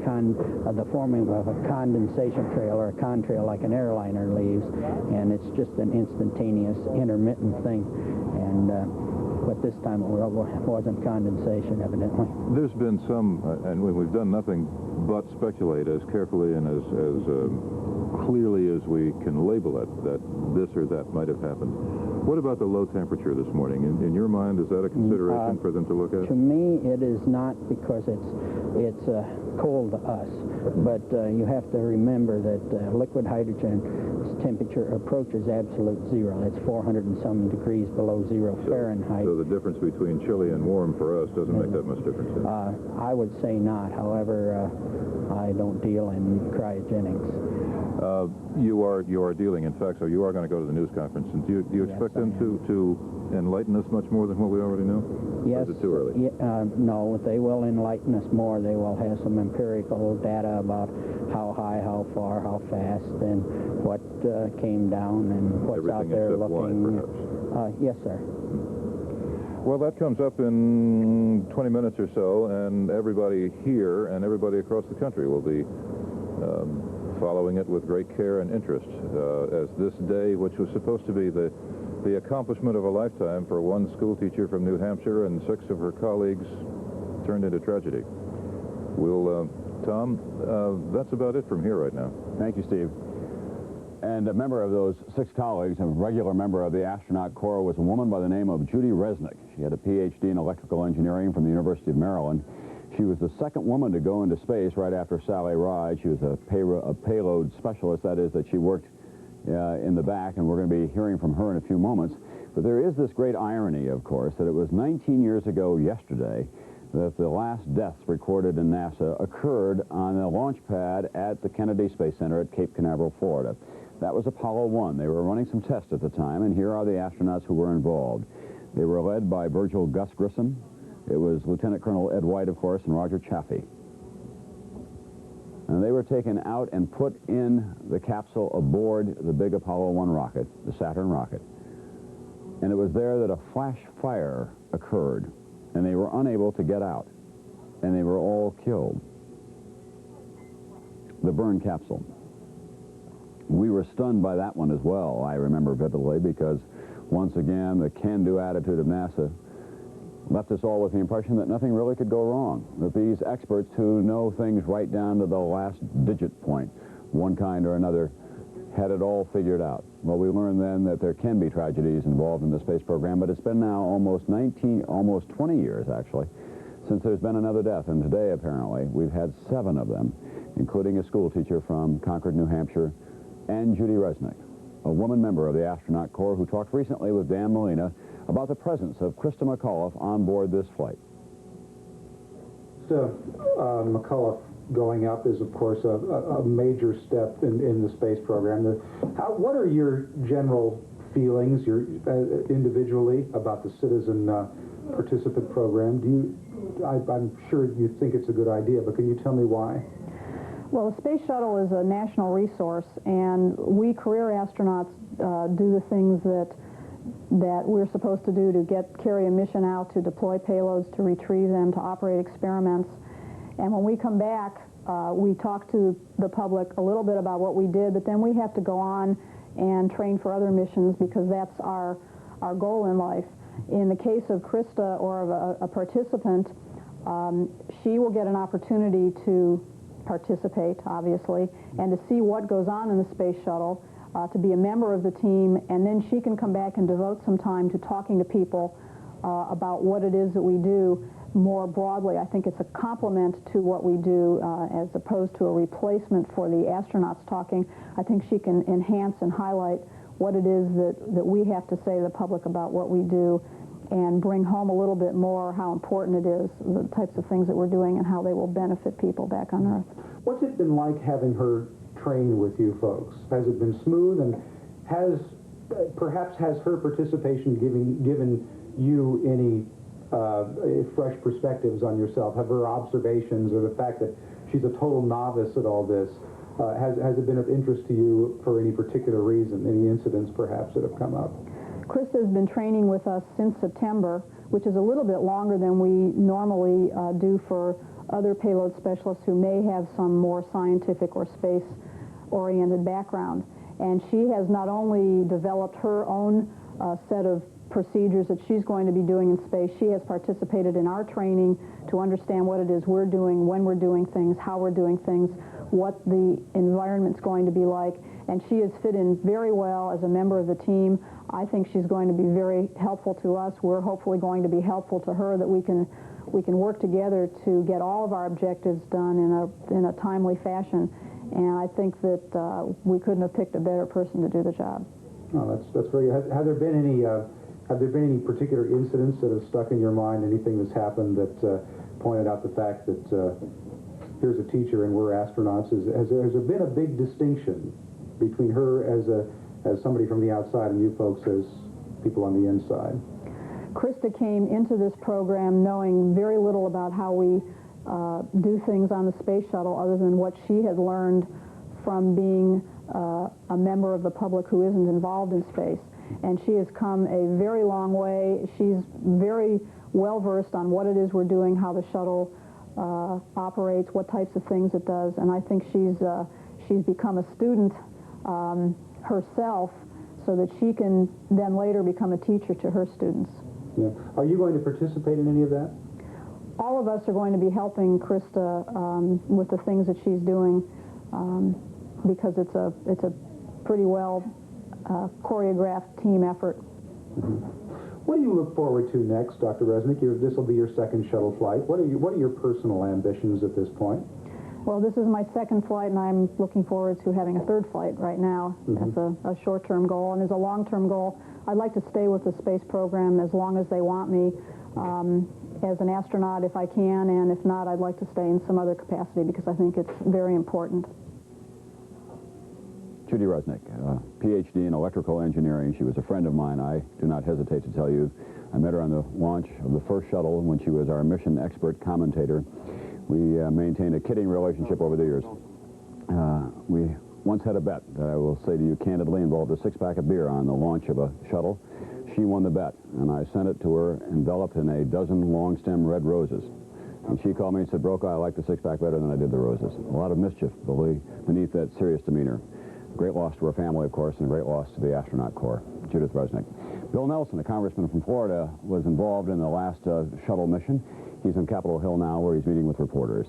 forming of a condensation trail or a contrail like an airliner leaves, and it's just an instantaneous, intermittent thing. And but this time it wasn't condensation, evidently. There's been some, and we've done nothing but speculate as carefully and as clearly as we can label it, that this or that might have happened. What about the low temperature this morning? In your mind, is that a consideration for them to look at? To me, it is not, because it's cold to us. But you have to remember that liquid hydrogen's temperature approaches absolute zero. It's 400 and some degrees below zero Fahrenheit. So the difference between chilly and warm for us doesn't make that much difference. I would say not. However, I don't deal in cryogenics. You are dealing, in fact, so you are going to go to the news conference. And do you expect them to enlighten us much more than what we already know? Yes. Or is it too early? No, they will enlighten us more. They will have some empirical data about how high, how far, how fast, and what came down and what's out there looking. Everything except why, perhaps. Yes, sir. Well, that comes up in 20 minutes or so, and everybody here and everybody across the country will be following it with great care and interest, as this day, which was supposed to be the accomplishment of a lifetime for one school teacher from New Hampshire and 6 of her colleagues, turned into tragedy. Tom, that's about it from here right now. Thank you, Steve. And a member of those 6 colleagues, a regular member of the astronaut corps, was a woman by the name of Judy Resnick. She had a Ph.D. in electrical engineering from the University of Maryland. She was the second woman to go into space right after Sally Ride. She was a payload specialist, that is, that she worked in the back, and we're going to be hearing from her in a few moments. But there is this great irony, of course, that it was 19 years ago yesterday that the last deaths recorded in NASA occurred on the launch pad at the Kennedy Space Center at Cape Canaveral, Florida. That was Apollo 1. They were running some tests at the time, and here are the astronauts who were involved. They were led by Virgil Gus Grissom. It was Lieutenant Colonel Ed White, of course, and Roger Chaffee. And they were taken out and put in the capsule aboard the big Apollo 1 rocket, the Saturn rocket. And it was there that a flash fire occurred, and they were unable to get out, and they were all killed. The burned capsule. We were stunned by that one as well, I remember vividly, because once again, the can-do attitude of NASA left us all with the impression that nothing really could go wrong, that these experts who know things right down to the last digit point, one kind or another, had it all figured out. Well, we learned then that there can be tragedies involved in the space program, but it's been now almost 20 years, actually, since there's been another death. And today, apparently, we've had 7 of them, including a school teacher from Concord, New Hampshire, and Judy Resnick, a woman member of the astronaut corps who talked recently with Dan Molina about the presence of Krista McAuliffe on board this flight. McAuliffe going up is, of course, a major step in the space program. What are your general feelings, individually, about the citizen participant program? I'm sure you think it's a good idea, but can you tell me why? Well, the Space Shuttle is a national resource, and we career astronauts do the things that we're supposed to do to carry a mission out, to deploy payloads, to retrieve them, to operate experiments. And when we come back, we talk to the public a little bit about what we did, but then we have to go on and train for other missions because that's our goal in life. In the case of Krista or of a participant, she will get an opportunity to participate, obviously, and to see what goes on in the space shuttle, to be a member of the team, and then she can come back and devote some time to talking to people about what it is that we do more broadly. I think it's a complement to what we do as opposed to a replacement for the astronauts talking. I think she can enhance and highlight what it is that we have to say to the public about what we do, and bring home a little bit more how important it is, the types of things that we're doing and how they will benefit people back on Earth. What's it been like having her train with you folks? Has it been smooth, and perhaps has her participation given you any fresh perspectives on yourself? Have her observations, or the fact that she's a total novice at all this, has it been of interest to you for any particular reason, any incidents perhaps that have come up? Krista has been training with us since September, which is a little bit longer than we normally do for other payload specialists who may have some more scientific or space-oriented background. And she has not only developed her own set of procedures that she's going to be doing in space, she has participated in our training to understand what it is we're doing, when we're doing things, how we're doing things, what the environment's going to be like, and she has fit in very well as a member of the team. I think she's going to be very helpful to us. We're hopefully going to be helpful to her, that we can work together to get all of our objectives done in a timely fashion. And I think that we couldn't have picked a better person to do the job. Oh, that's very good. Have there been any particular incidents that have stuck in your mind? Anything that's happened that pointed out the fact that here's a teacher and we're astronauts? Has there been a big distinction between her as somebody from the outside and you folks as people on the inside? Krista came into this program knowing very little about how we do things on the space shuttle, other than what she had learned from being a member of the public who isn't involved in space. And she has come a very long way. She's very well versed on what it is we're doing, how the shuttle operates, what types of things it does, and I think she's become a student herself, so that she can then later become a teacher to her students. Yeah. Are you going to participate in any of that? All of us are going to be helping Krista with the things that she's doing, because it's a pretty well choreographed team effort. Mm-hmm. What do you look forward to next, Dr. Resnick? This will be your second shuttle flight. What are your personal ambitions at this point? Well, this is my second flight, and I'm looking forward to having a third flight right now. Mm-hmm. That's a short-term goal, and as a long-term goal, I'd like to stay with the space program as long as they want me as an astronaut if I can, and if not, I'd like to stay in some other capacity, because I think it's very important. Judy Resnick, PhD in electrical engineering. She was a friend of mine. I do not hesitate to tell you. I met her on the launch of the first shuttle when she was our mission expert commentator. We maintained a kidding relationship over the years. We once had a bet that I will say to you candidly involved a six-pack of beer on the launch of a shuttle. She won the bet, and I sent it to her enveloped in a dozen long-stem red roses. And she called me and said, "Brokaw, I like the six-pack better than I did the roses." A lot of mischief beneath that serious demeanor. Great loss to her family, of course, and a great loss to the astronaut corps. Judith Resnick. Bill Nelson, a congressman from Florida, was involved in the last shuttle mission. He's on Capitol Hill now, where he's meeting with reporters.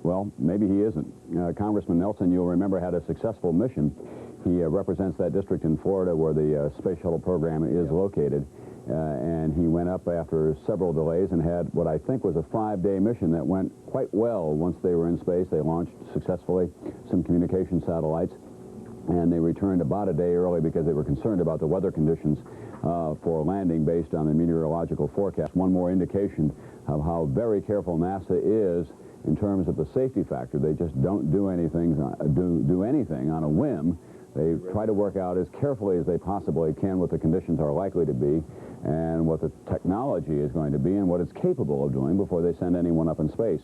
Well, maybe he isn't. Congressman Nelson, you'll remember, had a successful mission. He represents that district in Florida where the space shuttle program is located. And he went up after several delays and had what I think was a 5-day mission that went quite well. Once they were in space, they launched successfully some communication satellites, and they returned about a day early because they were concerned about the weather conditions for landing based on the meteorological forecast. One more indication of how very careful NASA is in terms of the safety factor. They just don't do anything on a whim. They try to work out as carefully as they possibly can what the conditions are likely to be and what the technology is going to be and what it's capable of doing before they send anyone up in space.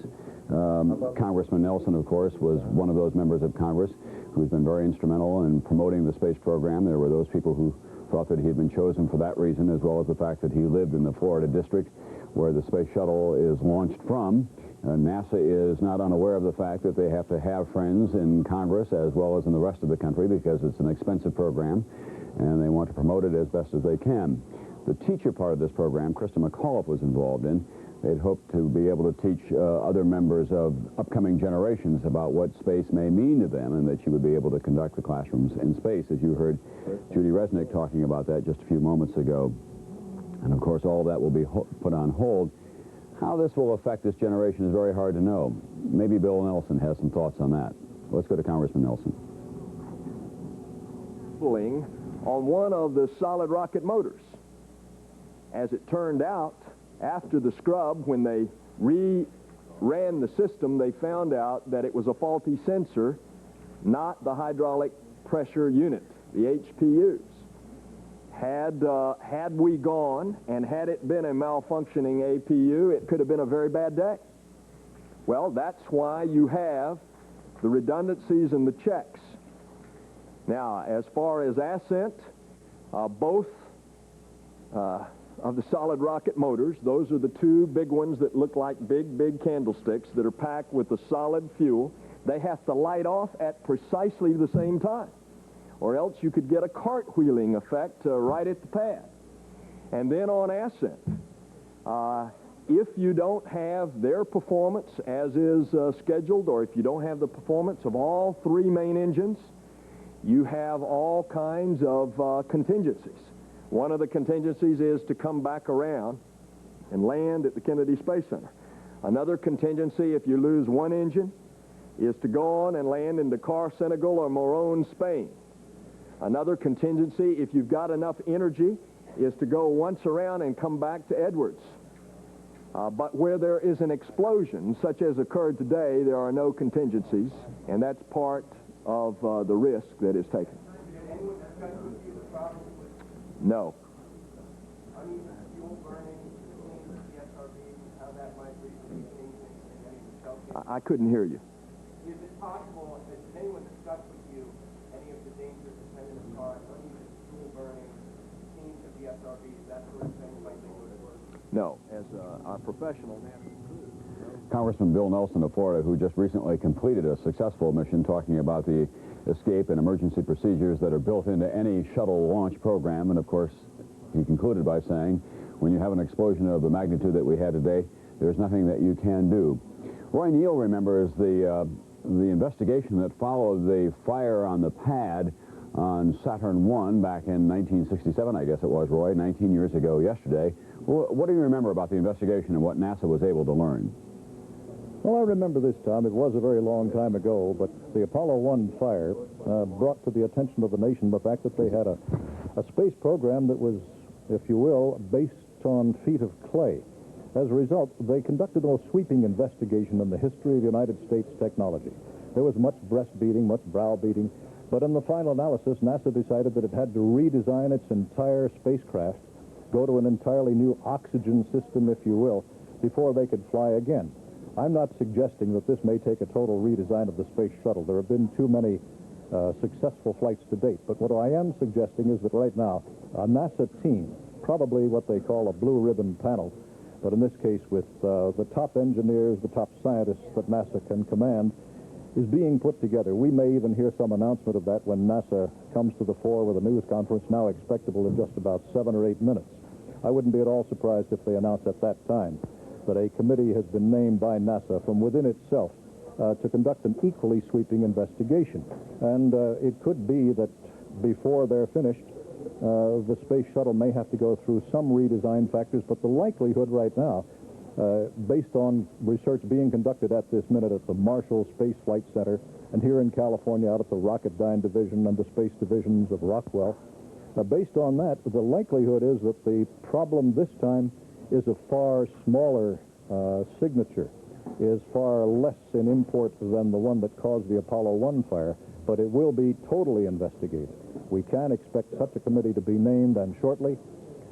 Congressman Nelson, of course, was one of those members of Congress who's been very instrumental in promoting the space program. There were those people who thought that he had been chosen for that reason, as well as the fact that he lived in the Florida district where the space shuttle is launched from. NASA is not unaware of the fact that they have to have friends in Congress as well as in the rest of the country because it's an expensive program, and they want to promote it as best as they can. The teacher part of this program, Krista McAuliffe, was involved in. They'd hoped to be able to teach other members of upcoming generations about what space may mean to them, and that she would be able to conduct the classrooms in space, as you heard Judy Resnick talking about that just a few moments ago. And of course, all that will be put on hold How this will affect this generation is very hard to know. Maybe Bill Nelson has some thoughts on that. Let's go to Congressman Nelson. On one of the solid rocket motors. As it turned out, after the scrub, when they ran the system, they found out that it was a faulty sensor, not the hydraulic pressure unit, the HPUs. Had we gone and had it been a malfunctioning APU, it could have been a very bad day. Well, that's why you have the redundancies and the checks. Now, as far as ascent, both of the solid rocket motors, those are the two big ones that look like big candlesticks that are packed with the solid fuel. They have to light off at precisely the same time, or else you could get a cartwheeling effect right at the pad. And then on ascent, if you don't have their performance as is scheduled, or if you don't have the performance of all three main engines, you have all kinds of contingencies. One of the contingencies is to come back around and land at the Kennedy Space Center. Another contingency, if you lose one engine, is to go on and land in Dakar, Senegal, or Morone, Spain. Another contingency, if you've got enough energy, is to go once around and come back to Edwards. But where there is an explosion, such as occurred today, there are no contingencies, and that's part of the risk that is taken. No. I couldn't hear you. Is it possible that did anyone discuss with you any of the dangers attendant upon uneven fuel burning, change of the SRBs, that sort of thing, like they would work? No. As our professional Congressman Bill Nelson of Florida, who just recently completed a successful mission talking about the escape and emergency procedures that are built into any shuttle launch program. And of course, he concluded by saying, when you have an explosion of the magnitude that we had today, there's nothing that you can do. Roy Neal remembers the investigation that followed the fire on the pad on Saturn I back in 1967, I guess it was, Roy, 19 years ago yesterday. What do you remember about the investigation and what NASA was able to learn? Well, I remember this, Tom. It was a very long time ago, but the Apollo 1 fire brought to the attention of the nation the fact that they had a space program that was, if you will, based on feet of clay. As a result, they conducted the most sweeping investigation in the history of United States technology. There was much breast-beating, much brow-beating, but in the final analysis, NASA decided that it had to redesign its entire spacecraft, go to an entirely new oxygen system, if you will, before they could fly again. I'm not suggesting that this may take a total redesign of the space shuttle. There have been too many successful flights to date. But what I am suggesting is that right now, a NASA team, probably what they call a blue ribbon panel, but in this case with the top engineers, the top scientists that NASA can command, is being put together. We may even hear some announcement of that when NASA comes to the fore with a news conference now expectable in just about 7 or 8 minutes. I wouldn't be at all surprised if they announce at that time that a committee has been named by NASA from within itself to conduct an equally sweeping investigation. And it could be that before they're finished, the space shuttle may have to go through some redesign factors, but the likelihood right now, based on research being conducted at this minute at the Marshall Space Flight Center and here in California out at the Rocketdyne Division and the Space Divisions of Rockwell, based on that, the likelihood is that the problem this time is a far smaller signature, is far less in import than the one that caused the Apollo 1 fire, but it will be totally investigated. We can expect such a committee to be named, and shortly,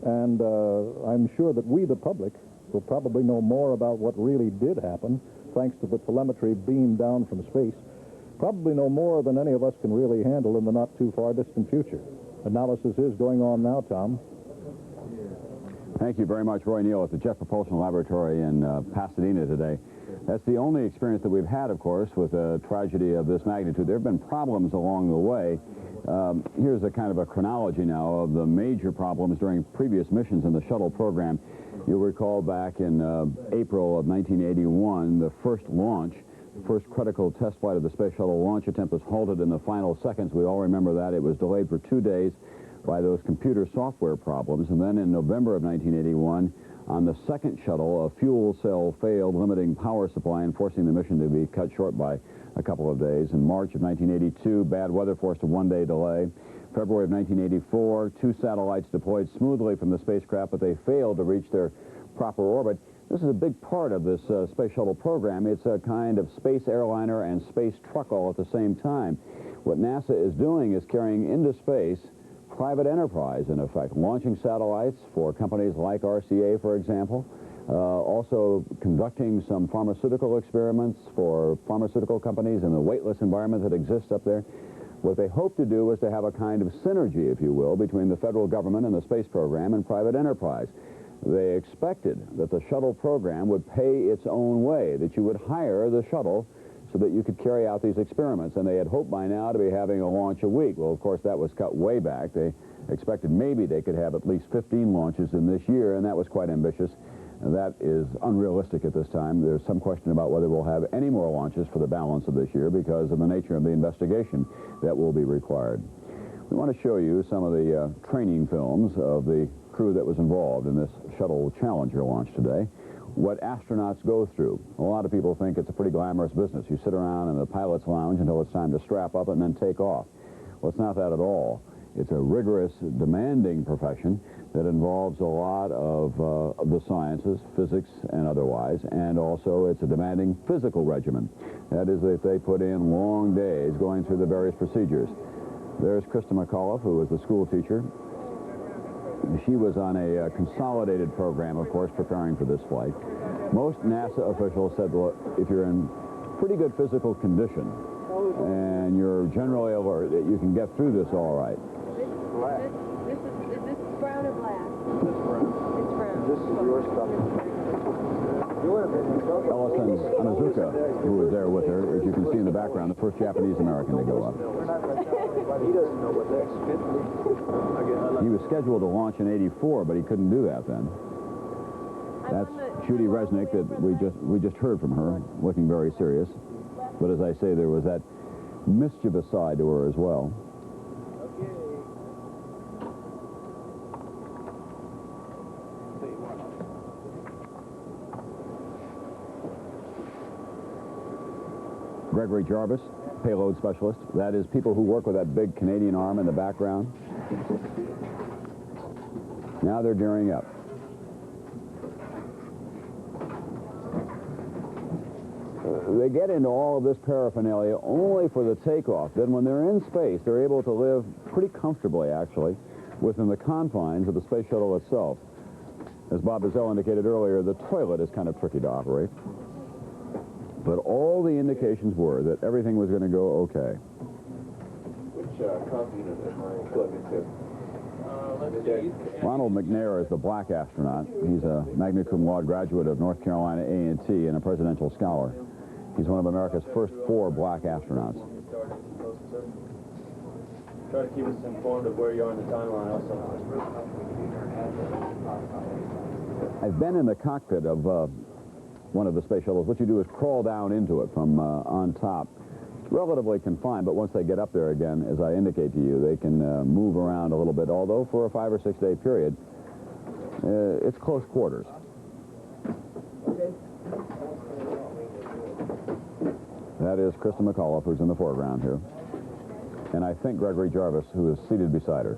and I'm sure that we, the public, will probably know more about what really did happen, thanks to the telemetry beamed down from space, probably know more than any of us can really handle in the not-too-far distant future. Analysis is going on now, Tom. Thank you very much, Roy Neal, at the Jet Propulsion Laboratory in Pasadena today. That's the only experience that we've had, of course, with a tragedy of this magnitude. There have been problems along the way. Here's a kind of a chronology now of the major problems during previous missions in the shuttle program. You'll recall back in April of 1981, the first launch, the first critical test flight of the space shuttle launch attempt was halted in the final seconds. We all remember that. It was delayed for 2 days by those computer software problems. And then in November of 1981, On the second shuttle, a fuel cell failed, limiting power supply and forcing the mission to be cut short by a couple of days. In March of 1982, bad weather forced a one-day delay. February of 1984, 2 satellites deployed smoothly from the spacecraft, but they failed to reach their proper orbit. This is a big part of this space shuttle program. It's a kind of space airliner and space truck all at the same time. What NASA is doing is carrying into space private enterprise, in effect, launching satellites for companies like RCA, for example, also conducting some pharmaceutical experiments for pharmaceutical companies in the weightless environment that exists up there. What they hope to do is to have a kind of synergy, if you will, between the federal government and the space program and private enterprise. They expected that the shuttle program would pay its own way, that you would hire the shuttle so that you could carry out these experiments, and they had hoped by now to be having a launch a week. Well, of course, that was cut way back. They expected maybe they could have at least 15 launches in this year, and that was quite ambitious. And that is unrealistic at this time. There's some question about whether we'll have any more launches for the balance of this year because of the nature of the investigation that will be required. We want to show you some of the training films of the crew that was involved in this shuttle Challenger launch today. What astronauts go through. A lot of people think it's a pretty glamorous business. You sit around in the pilot's lounge until it's time to strap up and then take off. Well, it's not that at all. It's a rigorous, demanding profession that involves a lot of the sciences, physics and otherwise, and also it's a demanding physical regimen. That is that they put in long days going through the various procedures. There's Krista McAuliffe, who was the school teacher. She was on a consolidated program, of course, preparing for this flight. Most NASA officials said, look, if you're in pretty good physical condition and you're generally alert, you can get through this all right. Is this brown or black? This brown. It's brown. This is your stuff. Ellison Onizuka, who was there with her, as you can see in the background, the first Japanese-American to go up. He doesn't know what that's. He was scheduled to launch in '84, but he couldn't do that then. That's Judy Resnick that we just heard from her, looking very serious. But as I say, there was that mischievous side to her as well. Gregory Jarvis, payload specialist. That is people who work with that big Canadian arm in the background. Now they're gearing up. They get into all of this paraphernalia only for the takeoff. Then when they're in space, they're able to live pretty comfortably, actually, within the confines of the space shuttle itself. As Bob Bazell indicated earlier, the toilet is kind of tricky to operate. But all the indications were that everything was going to go okay. Which coffee unit am I plugged into? Ronald McNair is the black astronaut. He's a magna cum laude graduate of North Carolina A&T and a presidential scholar. He's one of America's first 4 black astronauts. Try to keep us informed of where you are in the timeline also. I've been in the cockpit of one of the space shuttles. What you do is crawl down into it from on top. It's relatively confined, but once they get up there again, as I indicate to you, they can move around a little bit, although for a 5 or 6 day period, it's close quarters. That is Krista McAuliffe, who's in the foreground here. And I think Gregory Jarvis, who is seated beside her.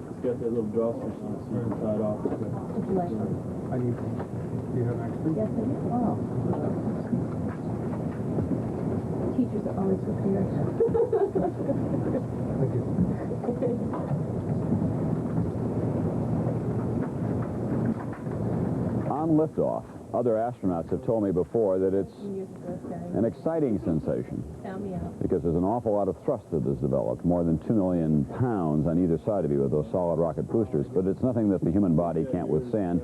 It's got that little drawstring so you can tie it off. Would you like one? Do you have an extra? Yes, I do. Oh. Teachers are always prepared. Thank you. On liftoff, other astronauts have told me before that it's an exciting sensation because there's an awful lot of thrust that is developed, more than 2 million pounds on either side of you with those solid rocket boosters, but it's nothing that the human body can't withstand,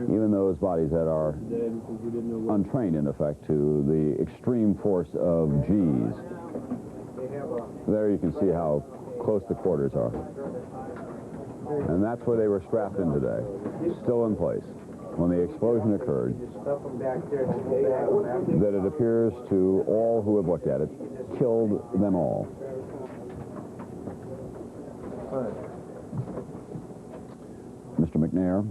even those bodies that are untrained, in effect, to the extreme force of G's. There you can see how close the quarters are. And that's where they were strapped in today, still in place. When the explosion occurred, that it appears to all who have looked at it, killed them all. McNair,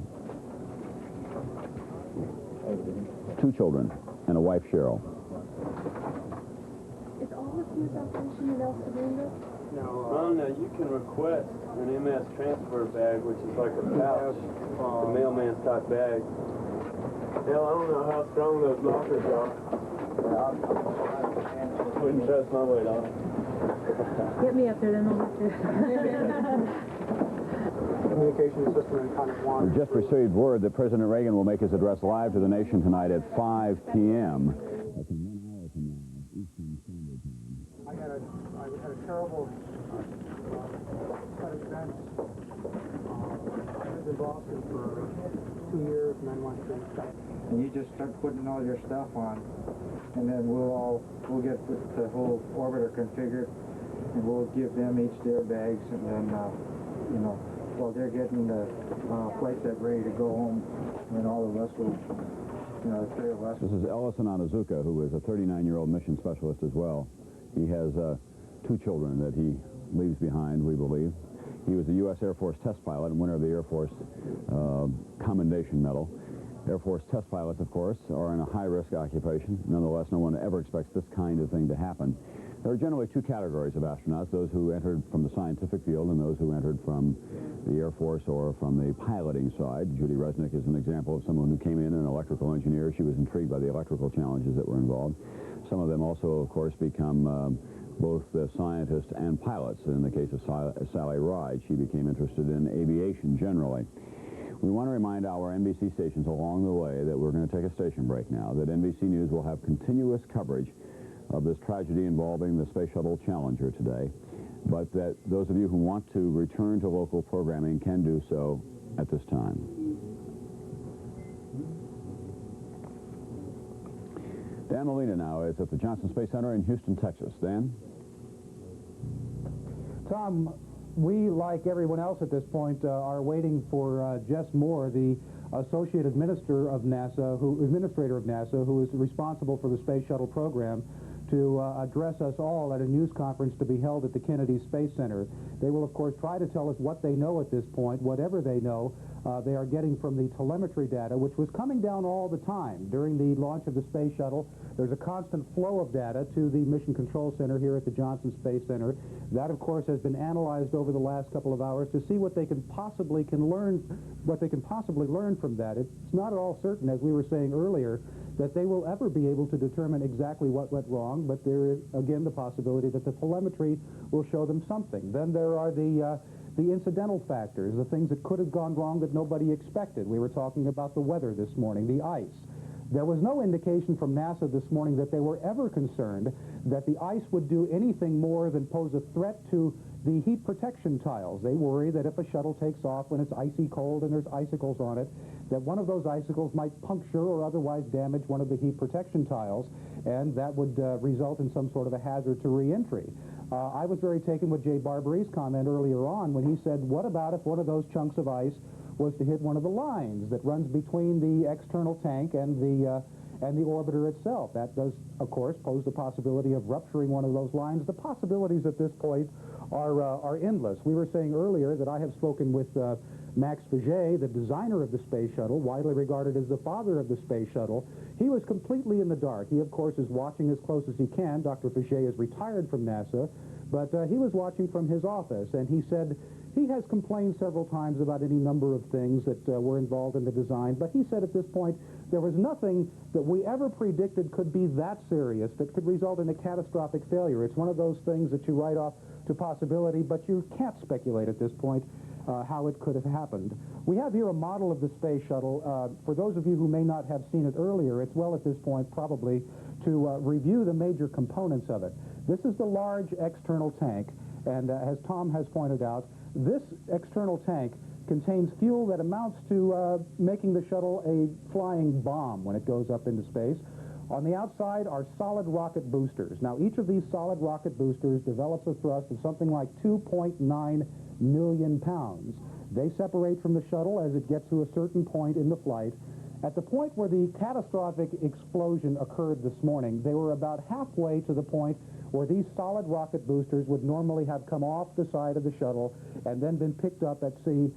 2 children, and a wife, Cheryl. Is all of you stationed in El Segundo? No, you can request an MS transfer bag, which is like a pouch, a mailman's type bag. Hell, I don't know how strong those lockers are. Wouldn't trust my weight on it. Get me up there, then I'll have to. Communication system in kind of one. We've just received word that President Reagan will make his address live to the nation tonight at 5 p.m. That's in 1 hour from now, Eastern Standard Time. I had a terrible set of events. I lived in Boston for 2 years and then went to and you just start putting all your stuff on, and then we'll get the whole orbiter configured, and we'll give them each their bags, and then you know, while they're getting the flight set ready to go home, and all of us will, you know, the 3 of us. This is Ellison Onizuka, who is a 39-year-old mission specialist as well. He has 2 children that he leaves behind, we believe. He was a U.S. Air Force test pilot and winner of the Air Force Commendation Medal. Air Force test pilots, of course, are in a high-risk occupation. Nonetheless, no one ever expects this kind of thing to happen. There are generally 2 categories of astronauts, those who entered from the scientific field and those who entered from the Air Force or from the piloting side. Judy Resnick is an example of someone who came in an electrical engineer. She was intrigued by the electrical challenges that were involved. Some of them also, of course, become both scientists and pilots. In the case of Sally Ride, she became interested in aviation generally. We want to remind our NBC stations along the way that we're going to take a station break now, that NBC News will have continuous coverage of this tragedy involving the Space Shuttle Challenger today, but that those of you who want to return to local programming can do so at this time. Dan Molina now is at the Johnson Space Center in Houston, Texas. Dan? Tom, we, like everyone else at this point, are waiting for Jess Moore, the Associate Administrator of NASA, who is responsible for the Space Shuttle program, to address us all at a news conference to be held at the Kennedy Space Center. They will, of course, try to tell us what they know at this point. Whatever they know, they are getting from the telemetry data, which was coming down all the time. During the launch of the Space Shuttle, there's a constant flow of data to the Mission Control Center here at the Johnson Space Center. That, of course, has been analyzed over the last couple of hours to see what they can possibly learn from that. It's not at all certain, as we were saying earlier, that they will ever be able to determine exactly what went wrong, but there is, again, the possibility that the telemetry will show them something. Then there are the incidental factors, the things that could have gone wrong that nobody expected. We were talking about the weather this morning, the ice. There was no indication from NASA this morning that they were ever concerned that the ice would do anything more than pose a threat to the heat protection tiles. They worry that if a shuttle takes off when it's icy cold and there's icicles on it, that one of those icicles might puncture or otherwise damage one of the heat protection tiles, and that would result in some sort of a hazard to re-entry. I was very taken with Jay Barbary's comment earlier on when he said, what about if one of those chunks of ice was to hit one of the lines that runs between the external tank and the orbiter itself? That does, of course, pose the possibility of rupturing one of those lines. The possibilities at this point are endless. We were saying earlier that I have spoken with Max Faget, the designer of the Space Shuttle, widely regarded as the father of the Space Shuttle. He was completely in the dark. He, of course, is watching as close as he can. Dr. Faget is retired from NASA, but he was watching from his office, and he said he has complained several times about any number of things that were involved in the design, but he said at this point there was nothing that we ever predicted could be that serious, that could result in a catastrophic failure. It's one of those things that you write off to possibility, but you can't speculate at this point how it could have happened. We have here a model of the Space Shuttle. For those of you who may not have seen it earlier, it's well at this point probably to review the major components of it. This is the large external tank, and as Tom has pointed out, this external tank contains fuel that amounts to making the shuttle a flying bomb when it goes up into space. On the outside are solid rocket boosters. Now, each of these solid rocket boosters develops a thrust of something like 2.9 million pounds. They separate from the shuttle as it gets to a certain point in the flight. At the point where the catastrophic explosion occurred this morning, they were about halfway to the point where these solid rocket boosters would normally have come off the side of the shuttle and then been picked up at sea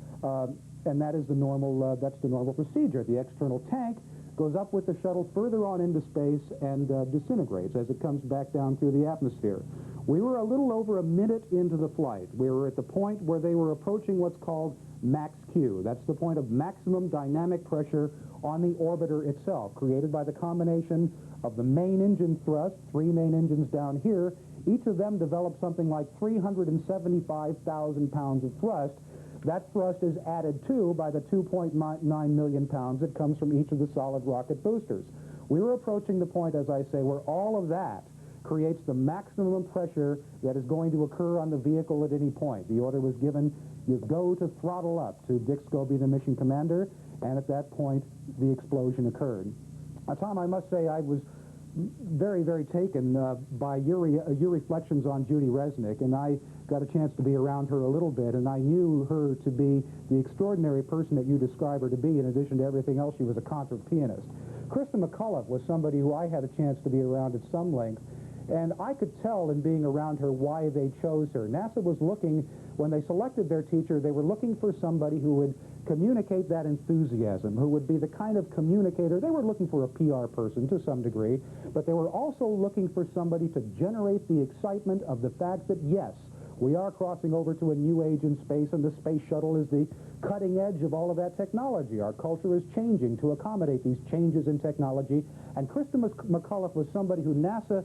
and that is the normal, that's the normal procedure. The external tank goes up with the shuttle further on into space and disintegrates as it comes back down through the atmosphere. We were a little over a minute into the flight. We were at the point where they were approaching what's called max Q. That's the point of maximum dynamic pressure on the orbiter itself, created by the combination of the main engine thrust, 3 main engines down here. Each of them developed something like 375,000 pounds of thrust. That thrust is added to by the 2.9 million pounds that comes from each of the solid rocket boosters. We were approaching the point, as I say, where all of that creates the maximum pressure that is going to occur on the vehicle at any point. The order was given, you go to throttle up, to Dick Scobie, the mission commander, and at that point, the explosion occurred. Tom, I must say I was very, very taken by your reflections on Judy Resnick, and I got a chance to be around her a little bit, and I knew her to be the extraordinary person that you describe her to be. In addition to everything else, she was a concert pianist. Krista McCullough was somebody who I had a chance to be around at some length, and I could tell in being around her why they chose her. NASA was looking, when they selected their teacher, they were looking for somebody who would communicate that enthusiasm, who would be the kind of communicator. They were looking for a PR person to some degree, but they were also looking for somebody to generate the excitement of the fact that, yes, we are crossing over to a new age in space, and the space shuttle is the cutting edge of all of that technology. Our culture is changing to accommodate these changes in technology, and Krista McCullough was somebody who NASA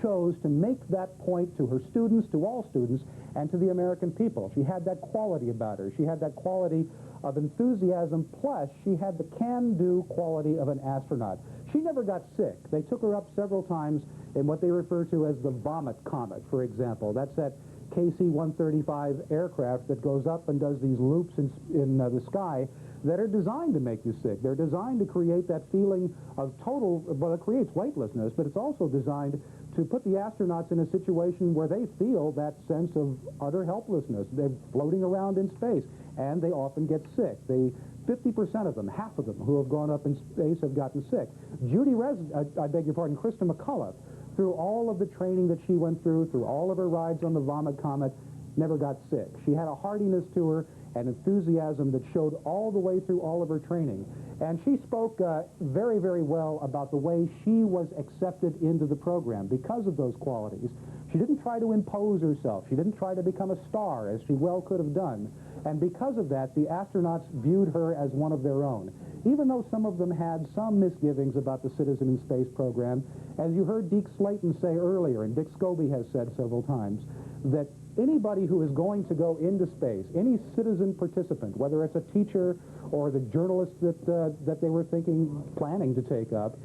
chose to make that point to her students, to all students, and to the American people. She had that quality about her. She had that quality of enthusiasm, plus she had the can-do quality of an astronaut. She never got sick. They took her up several times in what they refer to as the vomit comet, for example. That's that KC-135 aircraft that goes up and does these loops in the sky that are designed to make you sick. They're designed to create that feeling of total, well, it creates weightlessness, but it's also designed to put the astronauts in a situation where they feel that sense of utter helplessness. They're floating around in space, and they often get sick. 50% of them, half of them who have gone up in space have gotten sick. Krista McCullough, through all of the training that she went through all of her rides on the Vomit Comet, never got sick. She had a hardiness to her and enthusiasm that showed all the way through all of her training. And she spoke very, very well about the way she was accepted into the program because of those qualities. She didn't try to impose herself. She didn't try to become a star, as she well could have done. And because of that, the astronauts viewed her as one of their own. Even though some of them had some misgivings about the Citizen in Space program, as you heard Deke Slayton say earlier, and Dick Scobie has said several times, that anybody who is going to go into space, any citizen participant, whether it's a teacher or the journalist that they were planning to take up,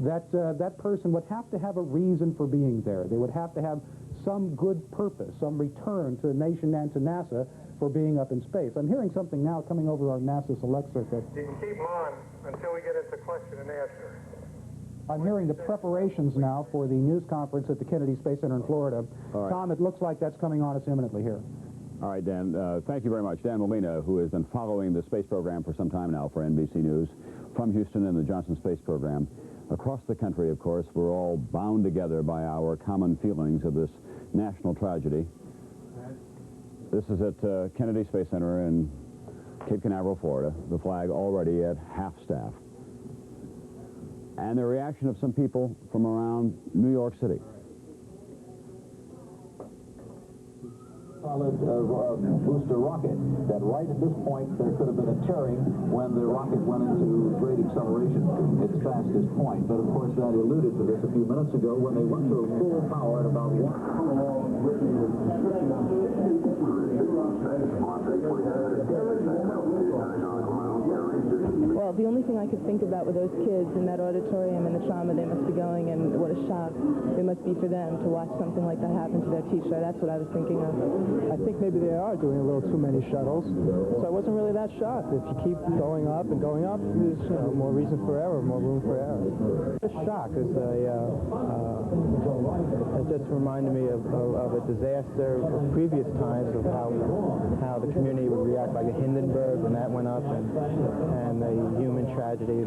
that person would have to have a reason for being there. They would have to have some good purpose, some return to the nation and to NASA for being up in space. I'm hearing something now coming over our NASA Select Circuit. You can keep them on until we get into question and answer. I'm hearing the preparations now for the news conference at the Kennedy Space Center in Florida. Right. Tom, it looks like that's coming on us imminently here. All right, Dan, thank you very much. Dan Molina, who has been following the space program for some time now for NBC News, from Houston and the Johnson Space Program. Across the country, of course, we're all bound together by our common feelings of this national tragedy. This is at Kennedy Space Center in Cape Canaveral, Florida. The flag already at half-staff. And the reaction of some people from around New York City. Solid booster rocket, that right at this point there could have been a tearing when the rocket went into great acceleration, its fastest point. But of course that alluded to this a few minutes ago when they went to full power at about 1. Well, the only thing I could think about with those kids in that auditorium and the trauma they must be going, and what a shock it must be for them to watch something like that happen to their teacher. That's what I was thinking of. I think maybe they are doing a little too many shuttles, so I wasn't really that shocked. If you keep going up and going up, there's more reason for error, more room for error. This shock is it just reminded me of a disaster of previous times, of how the community would react, like a Hindenburg when that went up, and the human tragedy.